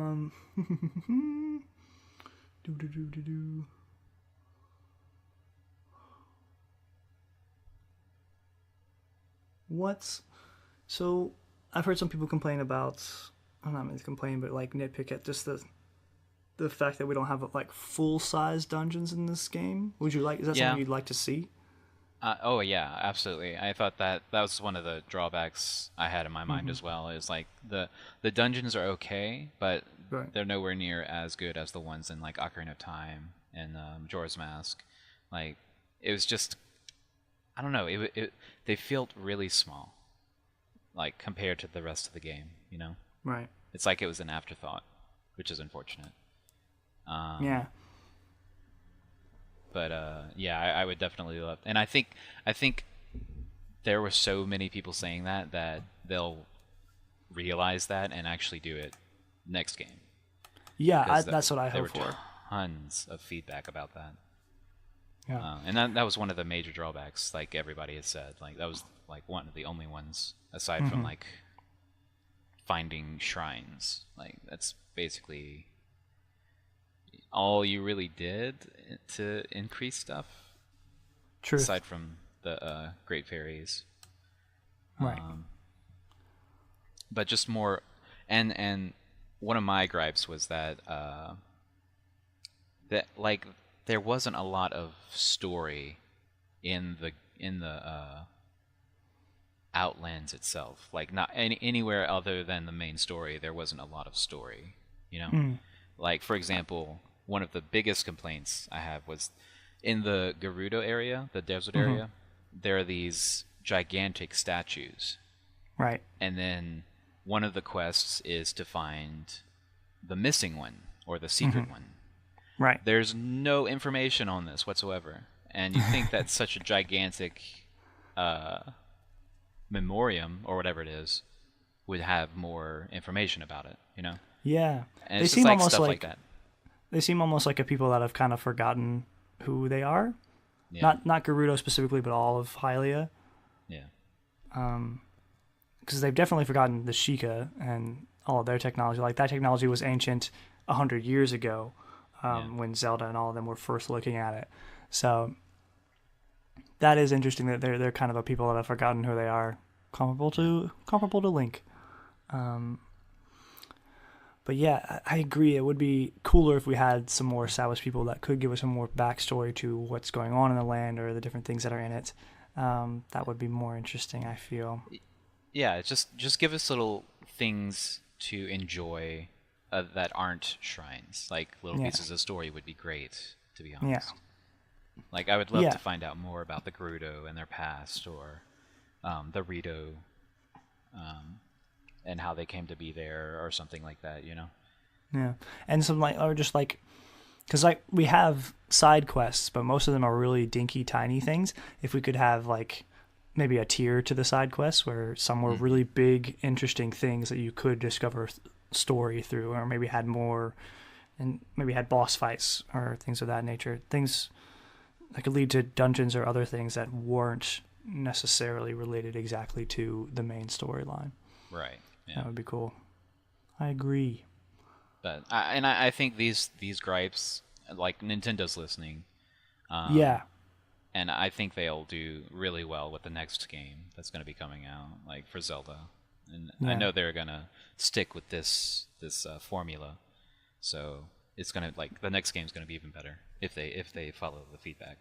So I've heard some people complain about, I'm not going to complain, but like nitpick at just the fact that we don't have like full size dungeons in this game. Is that something you'd like to see? Oh yeah, absolutely. I thought that was one of the drawbacks I had in my mind as well. Is like the dungeons are okay, but they're nowhere near as good as the ones in like Ocarina of Time and Majora's Mask. Like it was just, I don't know. They felt really small, like compared to the rest of the game. Right. It's like it was an afterthought, which is unfortunate. Yeah. But yeah, I would definitely love, and I think there were so many people saying that they'll realize that and actually do it next game. Yeah, that's what I hope for. There were tons of feedback about that. Yeah, and that was one of the major drawbacks. Like everybody has said, like that was like one of the only ones aside from like finding shrines. Like that's basically all you really did to increase stuff. True. Aside from the Great Fairies. Right. But just more, and one of my gripes was that that like there wasn't a lot of story in the Outlands itself. Like not anywhere other than the main story, there wasn't a lot of story. Like for example, one of the biggest complaints I have was in the Gerudo area, the desert area, there are these gigantic statues. Right. And then one of the quests is to find the missing one or the secret one. Right. There's no information on this whatsoever. And you think that such a gigantic memoriam or whatever it is would have more information about it, Yeah. And it's just like stuff like that. They seem almost like a people that have kind of forgotten who they are. Yeah. Not Gerudo specifically, but all of Hylia. Yeah. Because they've definitely forgotten the Sheikah and all of their technology. Like that technology was ancient 100 years ago, when Zelda and all of them were first looking at it. So that is interesting that they're kind of a people that have forgotten who they are, comparable to Link. But yeah, I agree. It would be cooler if we had some more established people that could give us some more backstory to what's going on in the land or the different things that are in it. That would be more interesting, I feel. Yeah, just give us little things to enjoy that aren't shrines. Like little pieces of story would be great, to be honest. Yeah. Like I would love to find out more about the Gerudo and their past, or the Rito, and how they came to be there, or something like that. Yeah, and some because we have side quests, but most of them are really dinky, tiny things. If we could have like maybe a tier to the side quests where some were really big, interesting things that you could discover story through, or maybe had more, and maybe had boss fights or things of that nature, things that could lead to dungeons or other things that weren't necessarily related exactly to the main storyline. Right. Yeah. That would be cool. I agree. But I think these gripes, like Nintendo's listening. Yeah. And I think they'll do really well with the next game that's going to be coming out, like for Zelda. And I know they're going to stick with this formula. So it's going to, like, the next game's going to be even better if they follow the feedback.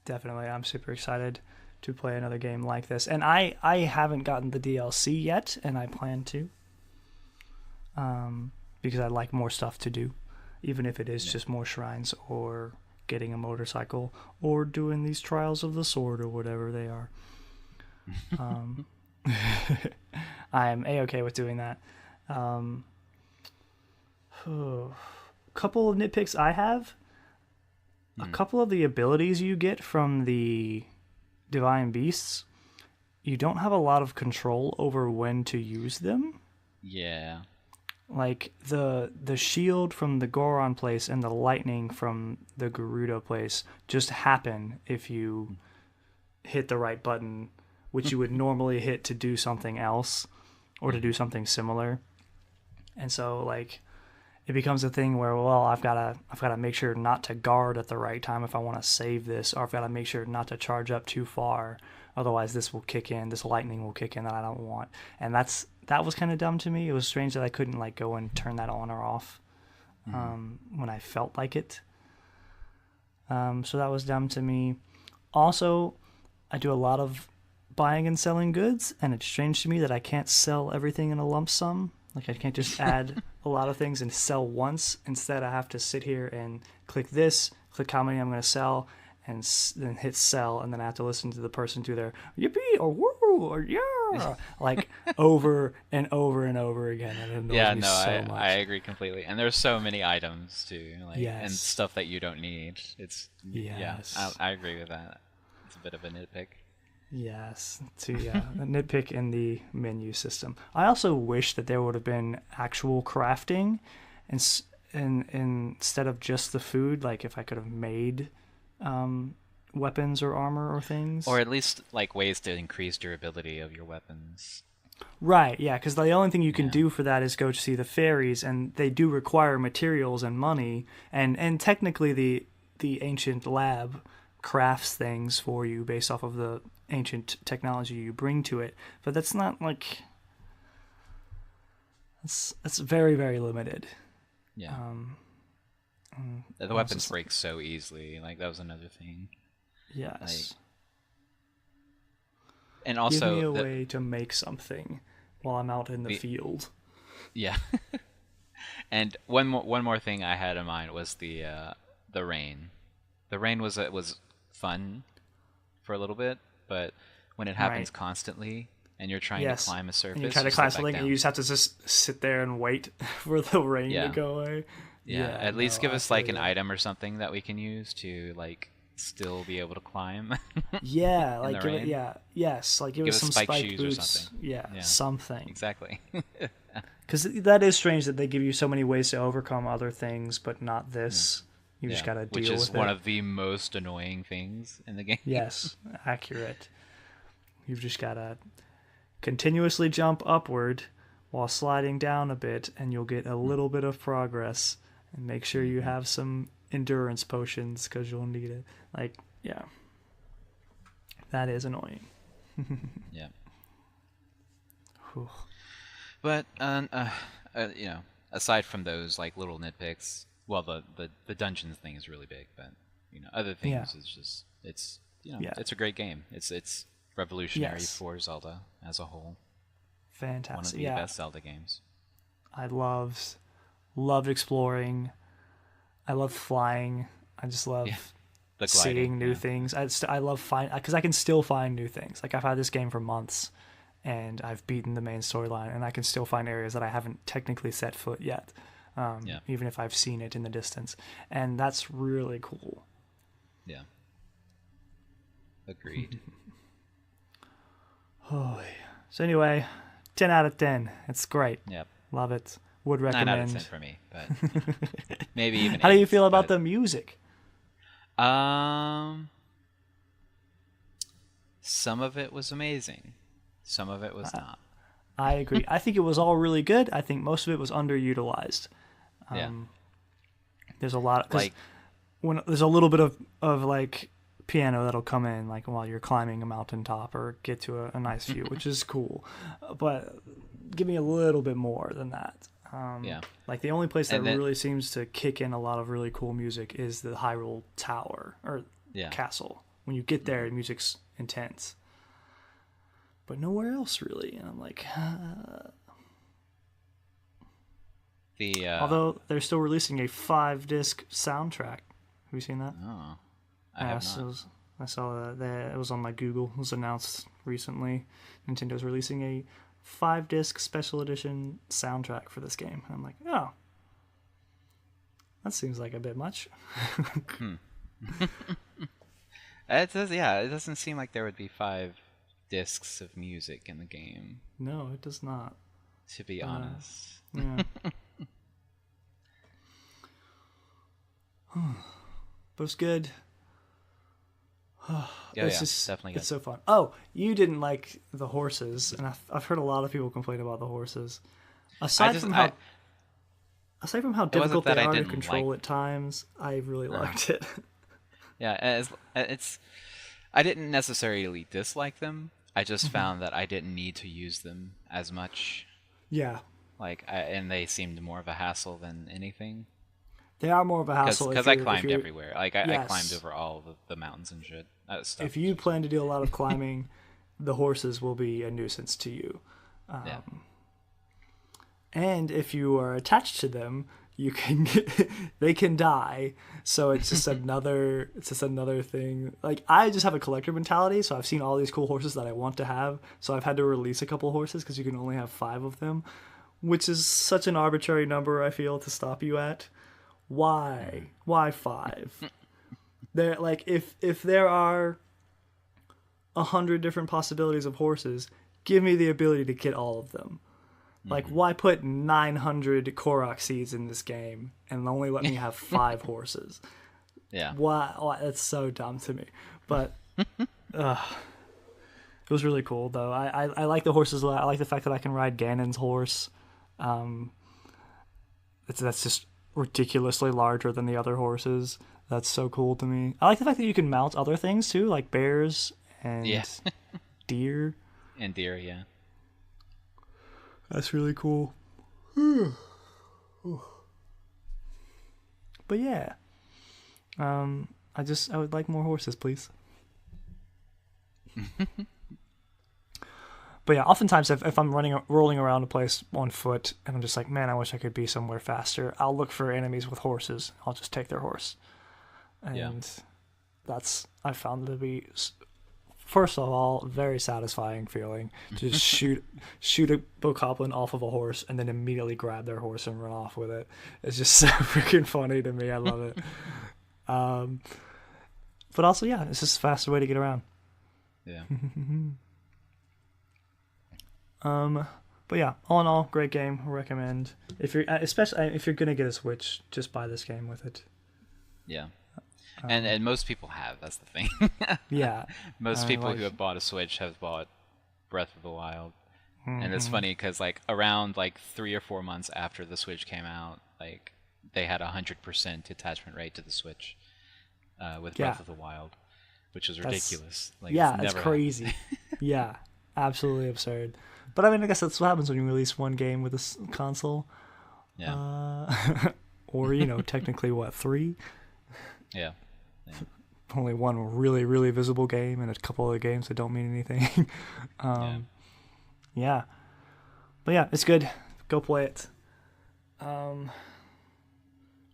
Definitely. I'm super excited to play another game like this. And I haven't gotten the DLC yet, and I plan to. Because I'd like more stuff to do, even if it is just more shrines or getting a motorcycle or doing these trials of the sword or whatever they are. I am A-okay with doing that. Couple of nitpicks I have. A couple of the abilities you get from the divine beasts, you don't have a lot of control over when to use them. Yeah. Like the shield from the Goron place and the lightning from the Gerudo place just happen if you hit the right button, which you would normally hit to do something else or to do something similar. And so like it becomes a thing where, well, I've got to make sure not to guard at the right time if I want to save this, or I've got to make sure not to charge up too far, otherwise this lightning will kick in that I don't want. And that was kind of dumb to me. It was strange that I couldn't like go and turn that on or off when I felt like it. So that was dumb to me. Also, I do a lot of buying and selling goods, and it's strange to me that I can't sell everything in a lump sum. Like I can't just add a lot of things and sell once. Instead, I have to sit here and click how many I'm going to sell, and then hit sell, and then I have to listen to the person do their yippee or woo or yeah, like over and over and over again. And it annoys me so much. I agree completely. And there's so many items too, like and stuff that you don't need. It's I agree with that. It's a bit of a nitpick. Yes, a nitpick in the menu system. I also wish that there would have been actual crafting, and instead of just the food. Like if I could have made weapons or armor or things, or at least like ways to increase durability of your weapons. Right, yeah, because the only thing you can do for that is go to see the fairies, and they do require materials and money, and technically the ancient lab crafts things for you based off of the ancient technology you bring to it, but that's not like that's very, very limited. Yeah. The weapons break so easily. Like that was another thing. Yes. And also, give me a way to make something while I'm out in the field. Yeah. And one more thing I had in mind was the rain. The rain was fun for a little bit, but when it happens constantly and you're trying to climb a surface, and you try to climb something, and you just have to just sit there and wait for the rain to go away. Yeah, at least give us like an item or something that we can use to like still be able to climb. Yeah, like give us some spike shoes boots or something. Yeah, something. Exactly. Because that is strange that they give you so many ways to overcome other things, but not this. You just gotta deal with it. Which is one of the most annoying things in the game. Yes, accurate. You've just gotta continuously jump upward while sliding down a bit, and you'll get a little bit of progress. And make sure you have some endurance potions, because you'll need it. Like, yeah. That is annoying. Yeah. Whew. But, aside from those, like, little nitpicks, well, the dungeons thing is really big, but, other things is just, it's a great game. It's revolutionary for Zelda as a whole. Fantastic. One of the best Zelda games. I loved exploring. I love flying. I just love seeing new things. I love because I can still find new things. Like I've had this game for months, and I've beaten the main storyline, and I can still find areas that I haven't technically set foot yet, even if I've seen it in the distance, and that's really cool. Yeah. Agreed. So anyway, 10 out of 10. It's great. Yep. Love it. Would recommend. 9 out of 10 for me, but maybe even. How do you feel about the music? Some of it was amazing. Some of it was not. I agree. I think it was all really good. I think most of it was underutilized. There's a lot when there's a little bit of like piano that'll come in like while you're climbing a mountaintop or get to a nice view, which is cool. But give me a little bit more than that. Like the only place that really seems to kick in a lot of really cool music is the Hyrule Tower or castle. When you get there, the music's intense, but nowhere else really. And I'm like, although they're still releasing a 5-disc soundtrack. Have you seen that? Oh, I have not. I saw that. It was on my Google. It was announced recently Nintendo's releasing a 5-disc special edition soundtrack for this game. And I'm like, oh, that seems like a bit much. It does, yeah. It doesn't seem like there would be 5 discs of music in the game. No, it does not. To be honest. Yeah. But it's good. Definitely good. It's so fun. Oh, you didn't like the horses, and I've heard a lot of people complain about the horses. Aside from how difficult they are to control at times, I really liked it. Yeah, I didn't necessarily dislike them. I just found that I didn't need to use them as much. Yeah. And they seemed more of a hassle than anything. They are more of a hassle because I climbed everywhere. I yes. climbed over all the mountains and shit. Stuff. If you plan to do a lot of climbing, the horses will be a nuisance to you. And if you are attached to them, they can die. So it's just another thing. Like, I just have a collector mentality, so I've seen all these cool horses that I want to have. So I've had to release a couple horses because you can only have 5 of them, which is such an arbitrary number, I feel, to stop you at. Why 5? There, like, if there are 100 different possibilities of horses, give me the ability to get all of them. Like, why put 900 Korok seeds in this game and only let me have 5 horses? Yeah. Why? That's so dumb to me. But it was really cool, though. I like the horses a lot. I like the fact that I can ride Ganon's horse. That's just ridiculously larger than the other horses. That's so cool to me. I like the fact that you can mount other things, too, like bears and deer. And deer, yeah. That's really cool. But yeah. I would like more horses, please. But yeah, oftentimes if I'm rolling around a place on foot and I'm just like, man, I wish I could be somewhere faster, I'll look for enemies with horses. I'll just take their horse. And I found it to be, first of all, very satisfying feeling to just shoot a bokoblin off of a horse and then immediately grab their horse and run off with it. It's just so freaking funny to me. I love it. But also, yeah, it's just a faster way to get around. Yeah. But yeah, all in all, great game. Recommend especially if you're gonna get a Switch, just buy this game with it. Yeah. And most people have. That's the thing. Yeah. Most people who have bought a Switch have bought Breath of the Wild. Mm-hmm. And it's funny because around 3 or 4 months after the Switch came out, they had 100% attachment rate to the Switch with Breath of the Wild, which is ridiculous. It's crazy. Yeah, absolutely absurd. But I mean, I guess that's what happens when you release one game with a console. Yeah. Or technically 3. Yeah. Only one really, really visible game and a couple other games that don't mean anything. Yeah. But yeah, it's good. Go play it.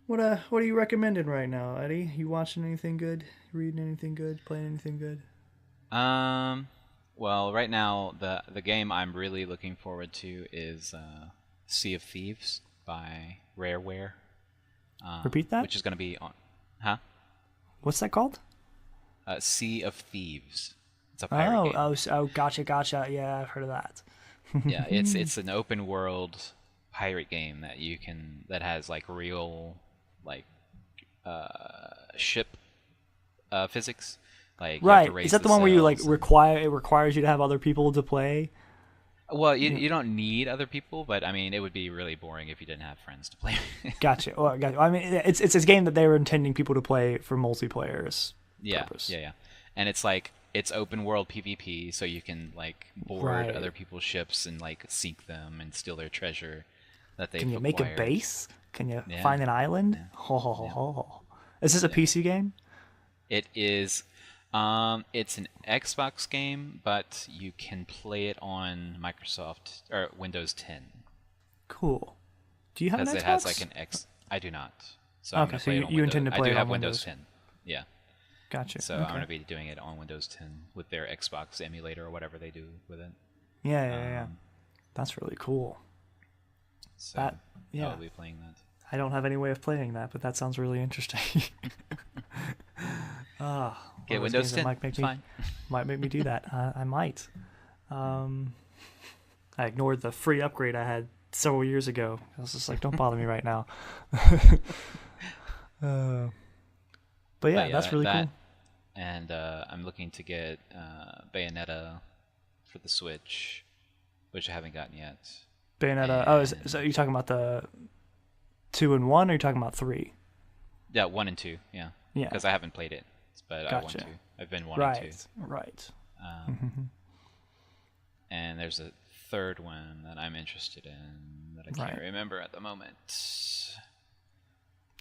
What are you recommending right now, Eddie? You watching anything good? Reading anything good? Playing anything good? Well, right now the game I'm really looking forward to is Sea of Thieves by Rareware. Repeat that? Which is going to be on. Huh? What's that called? Sea of Thieves. It's a pirate game. Oh, gotcha. Yeah, I've heard of that. Yeah, it's an open world pirate game that has real ship physics. Right. Is that the one where you requires you to have other people to play? Well, you don't need other people, but I mean, it would be really boring if you didn't have friends to play with. Gotcha. Well, gotcha. I mean, it's a game that they were intending people to play for multiplayer's purpose. Yeah. And it's open world PvP, so you can board other people's ships and sink them and steal their treasure that they've acquired. Make a base? Can you find an island? Yeah. Is this a PC game? It is. It's an Xbox game, but you can play it on Microsoft or Windows 10. Cool. Do you have an Xbox? It has an X. I do not. So okay, so you intend to play it on Windows 10. Yeah. Gotcha. So Okay. I'm gonna be doing it on Windows 10 with their Xbox emulator or whatever they do with it. Yeah. That's really cool. So I'll be playing that. I don't have any way of playing that, but that sounds really interesting. Get Windows 10. Might make me do that. I might. I ignored the free upgrade I had several years ago. I was just like, don't bother me right now. But yeah, that's really cool. And I'm looking to get Bayonetta for the Switch, which I haven't gotten yet. Bayonetta. So are you talking about the 2 and 1, or are you talking about 3? Yeah, 1 and 2. Yeah. Yeah. Because I haven't played it, but Gotcha. I want to. I've been wanting to. Right. And there's a third one that I'm interested in that I can't remember at the moment.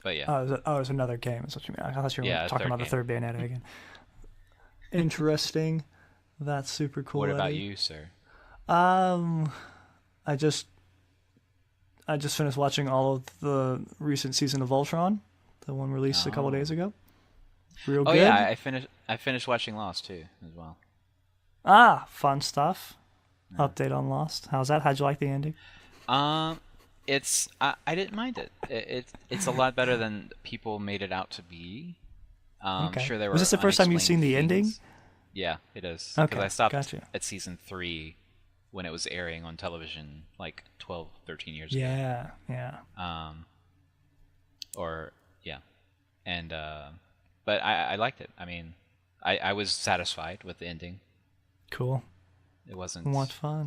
But yeah. It's another game. Is what you mean? I thought you were talking about the third Bayonetta again. Interesting. That's super cool. What about you, sir? I just finished watching all of the recent season of Voltron, the one released a couple days ago. Real good. Oh yeah, I finished watching Lost too as well. Fun stuff. Yeah. Update on Lost. How's that? How'd you like the ending? It's I didn't mind it. It's a lot better than people made it out to be. Okay. Sure, there were. Was this the first time you've seen the ending? Yeah, it is. Okay, because I stopped at season 3 when it was airing on television like 12, 13 years ago. Yeah. And but I liked it. I mean, I was satisfied with the ending. Cool. It wasn't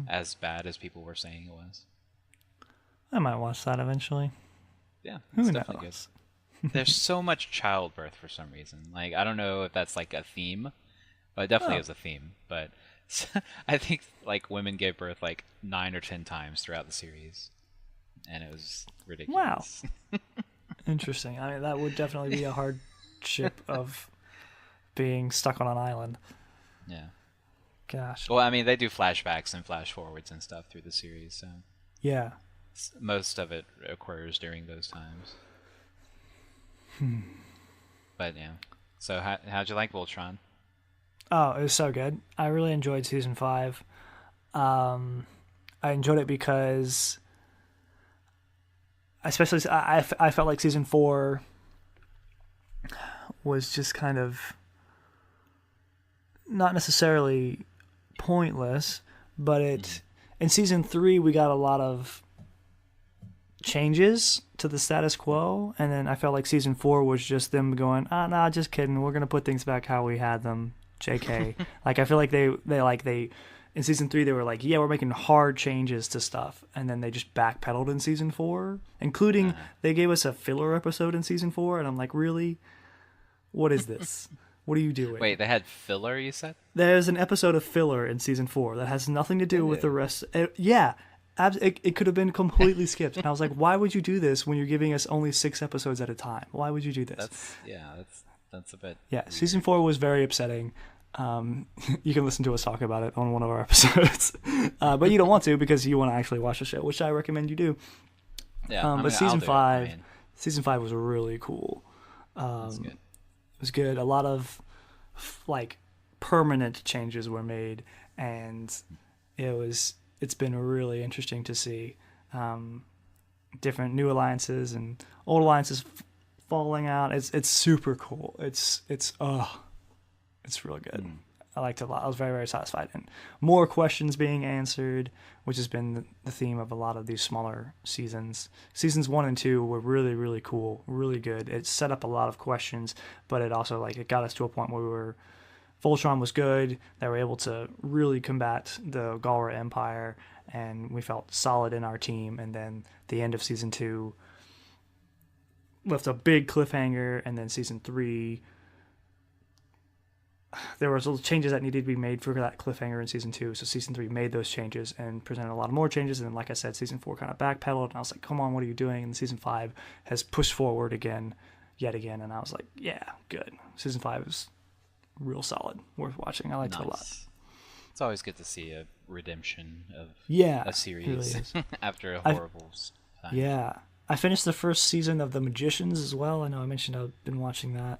as bad as people were saying it was. I might watch that eventually. Yeah, Who definitely knows? Good. There's so much childbirth for some reason. Like, I don't know if that's like a theme, but it definitely is a theme. But I think like women gave birth like 9 or 10 times throughout the series, and it was ridiculous. Wow. Interesting. I mean, that would definitely be a hardship of being stuck on an island. Yeah. Gosh. Well, I mean, they do flashbacks and flash forwards and stuff through the series, so yeah, most of it occurs during those times. But yeah. So how'd you like Voltron? Oh, it was so good. I really enjoyed season 5. I enjoyed it because, especially, I felt like season 4 was just kind of not necessarily pointless, but in season 3 we got a lot of changes to the status quo, and then I felt like season 4 was just them going, nah, just kidding, we're gonna put things back how we had them, JK. Like, I feel like they in season 3 they were like, yeah, we're making hard changes to stuff, and then they just backpedaled in season 4, including they gave us a filler episode in season 4, and I'm like, really? What is this? What are you doing? Wait, they had filler, you said? There's an episode of filler in season 4 that has nothing to do with the rest. It could have been completely skipped. And I was like, why would you do this when you're giving us only 6 episodes at a time? Why would you do this? That's a bit Yeah, weird. Season 4 was very upsetting. You can listen to us talk about it on one of our episodes. But you don't want to because you want to actually watch the show, which I recommend you do. Yeah, but season 5 was really cool. That's good. It was good. A lot of like permanent changes were made, and it's been really interesting to see different new alliances and old alliances falling out. It's super cool. It's really good. I liked it a lot. I was very, very satisfied, and more questions being answered, which has been the theme of a lot of these smaller seasons. Seasons 1 and 2 were really, really cool, really good. It set up a lot of questions, but it also it got us to a point where Voltron was good. They were able to really combat the Galra Empire, and we felt solid in our team. And then the end of season 2 left a big cliffhanger, and then season 3. There was little changes that needed to be made for that cliffhanger in season 2, so season 3 made those changes and presented a lot more changes, and then, like I said, season 4 kind of backpedaled, and I was like, come on, what are you doing? And season 5 has pushed forward yet again, and I was like, yeah, good. Season 5 is real solid, worth watching. I liked it a lot. It's always good to see a redemption of a series really after a horrible time. Yeah. I finished the first season of The Magicians as well. I know I mentioned I've been watching that.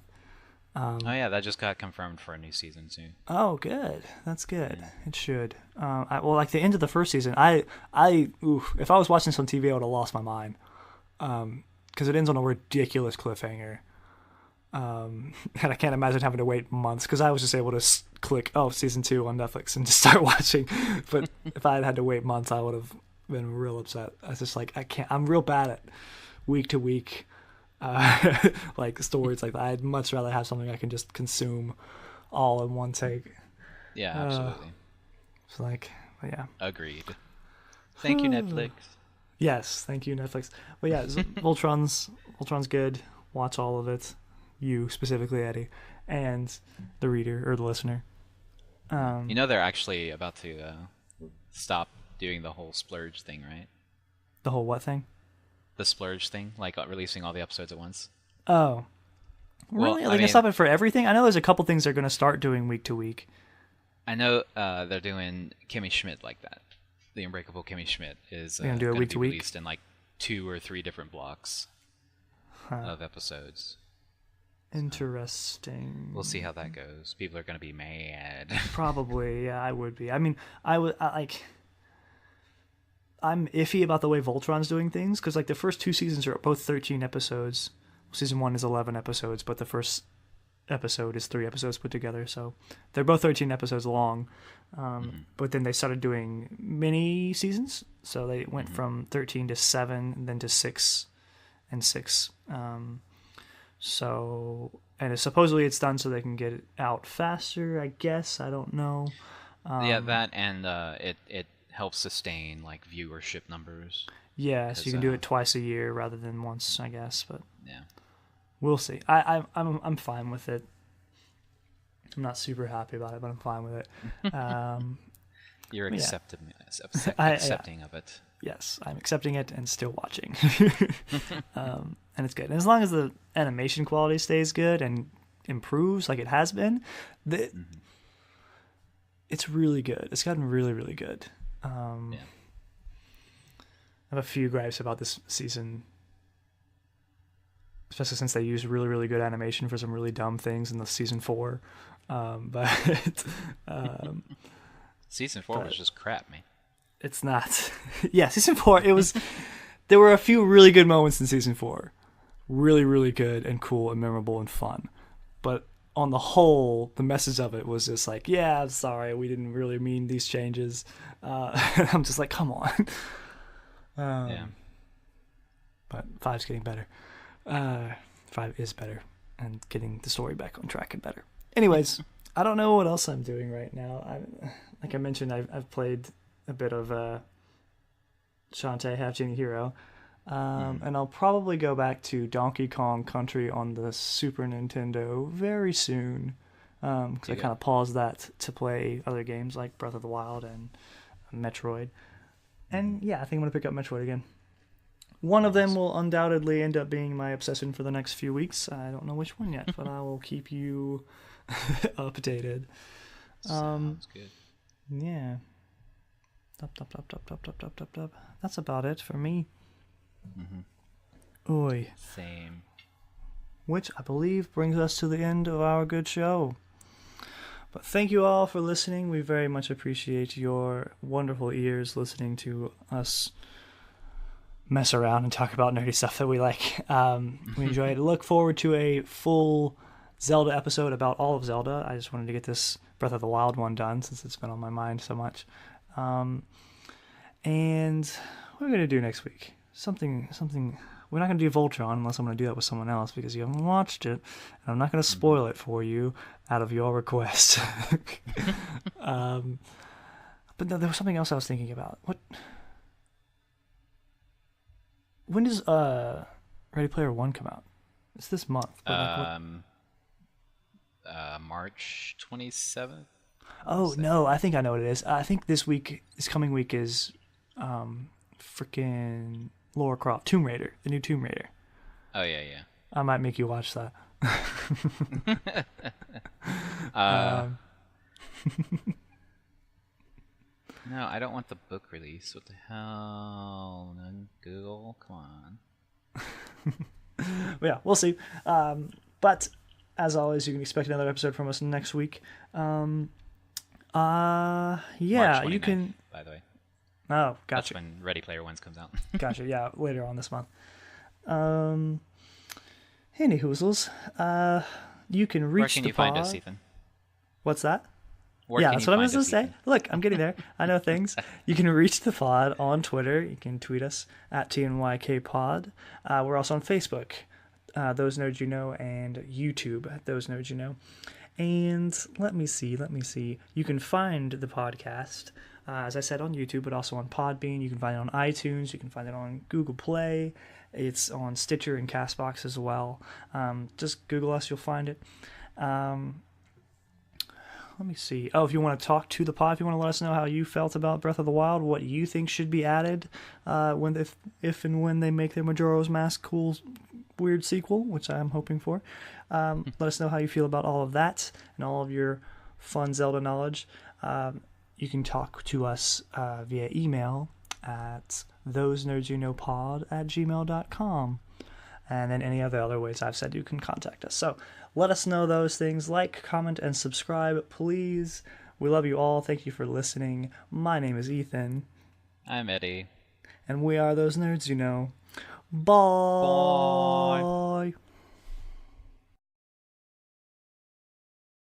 Oh yeah, that just got confirmed for a new season soon. Oh, good. That's good. It should. Well, like the end of the first season, if I was watching this on TV, I would have lost my mind. Because it ends on a ridiculous cliffhanger. And I can't imagine having to wait months, because I was just able to click, season 2 on Netflix and just start watching. But if I had had to wait months, I would have been real upset. I was just like, I can't. I'm real bad at week to week like stories like that. I'd much rather have something I can just consume all in one take. Yeah, absolutely. It's like, yeah. Agreed. Thank you, Netflix. Yes, thank you, Netflix. But yeah, Voltron's good. Watch all of it. You specifically, Eddie, and the reader or the listener. They're actually about to stop doing the whole splurge thing, right? The whole what thing? The splurge thing, like releasing all the episodes at once. Oh, really? Are they gonna stop it for everything? I know there's a couple things they're gonna start doing week to week. I know they're doing Kimmy Schmidt like that. The Unbreakable Kimmy Schmidt is gonna do it week to week, released in like 2 or 3 different blocks of episodes. Interesting. We'll see how that goes. People are gonna be mad. Probably, yeah, I would be. I mean, I'm iffy about the way Voltron's doing things, because like the first 2 seasons are both 13 episodes. Season 1 is 11 episodes, but the first episode is 3 episodes put together, so they're both 13 episodes long. But then they started doing mini seasons, so they went from 13 to 7, and then to 6 and 6. And supposedly it's done so they can get it out faster, I guess. I don't know. Yeah, that, and it helps sustain like viewership numbers. Yeah, so you can do it twice a year rather than once, I guess. But yeah, we'll see. I'm fine with it. I'm not super happy about it, but I'm fine with it. You're accepting of it. Yes, I'm accepting it and still watching. And it's good. And as long as the animation quality stays good and improves like it has been, it's really good. It's gotten really, really good. I have a few gripes about this season, especially since they used really, really good animation for some really dumb things in the season 4. Season 4 was just crap, man. It's not. Yeah, season 4, there were a few really good moments in season 4. Really, really good and cool and memorable and fun. But on the whole, the message of it was just like, yeah, I'm sorry, we didn't really mean these changes. I'm just like, come on. Yeah. But 5's getting better. 5 is better and getting the story back on track and better. Anyways, I don't know what else I'm doing right now. Like I mentioned, I've played a bit of Shantae Half Genie Hero. And I'll probably go back to Donkey Kong Country on the Super Nintendo very soon. Because I kind of paused that to play other games like Breath of the Wild and Metroid. And yeah, I think I'm going to pick up Metroid again. One of them will undoubtedly end up being my obsession for the next few weeks. I don't know which one yet, but I will keep you updated. Sounds good. Yeah. That's about it for me. Oy. Same. Which I believe brings us to the end of our good show. But thank you all for listening. We very much appreciate your wonderful ears listening to us mess around and talk about nerdy stuff that we like. We enjoy it. Look forward to a full Zelda episode about all of Zelda. I just wanted to get this Breath of the Wild one done since it's been on my mind so much. And what are we going to do next week? Something. We're not going to do Voltron unless I'm going to do that with someone else because you haven't watched it. And I'm not going to spoil it for you out of your request. But no, there was something else I was thinking about. When does Ready Player One come out? It's this month. But March 27th. Oh, no, I think I know what it is. I think this coming week is freaking Lara Croft, Tomb Raider, the new Tomb Raider. Oh, yeah. I might make you watch that. No, I don't want the book release. What the hell? Google, come on. Yeah, we'll see. But as always, you can expect another episode from us next week. Yeah, March you 29th, can. by the way. Oh, That's gotcha. when Ready Player One comes out. Gotcha. Yeah, later on this month. Any hoozles. You can reach Where can the you find pod. us, Ethan? What's that? Where Yeah, can that's you what I find was going us, to say. Ethan? Look, I'm getting there. I know things. You can reach the pod on Twitter. You can tweet us at TNYKPod. We're also on Facebook, Those Nerds You Know, and YouTube, Those Nerds You Know. And let me see. You can find the podcast, as I said, on YouTube, but also on Podbean. You can find it on iTunes. You can find it on Google Play. It's on Stitcher and CastBox as well. Just Google us. You'll find it. Let me see. Oh, if you want to talk to the pod, if you want to let us know how you felt about Breath of the Wild, what you think should be added if and when they make their Majora's Mask cool, weird sequel, which I'm hoping for. Let us know how you feel about all of that and all of your fun Zelda knowledge. You can talk to us via email at thosenerdsyouknowpod@gmail.com. And then any other ways I've said you can contact us. So let us know those things. Like, comment, and subscribe, please. We love you all. Thank you for listening. My name is Ethan. I'm Eddie. And we are Those Nerds You Know. Bye. Bye.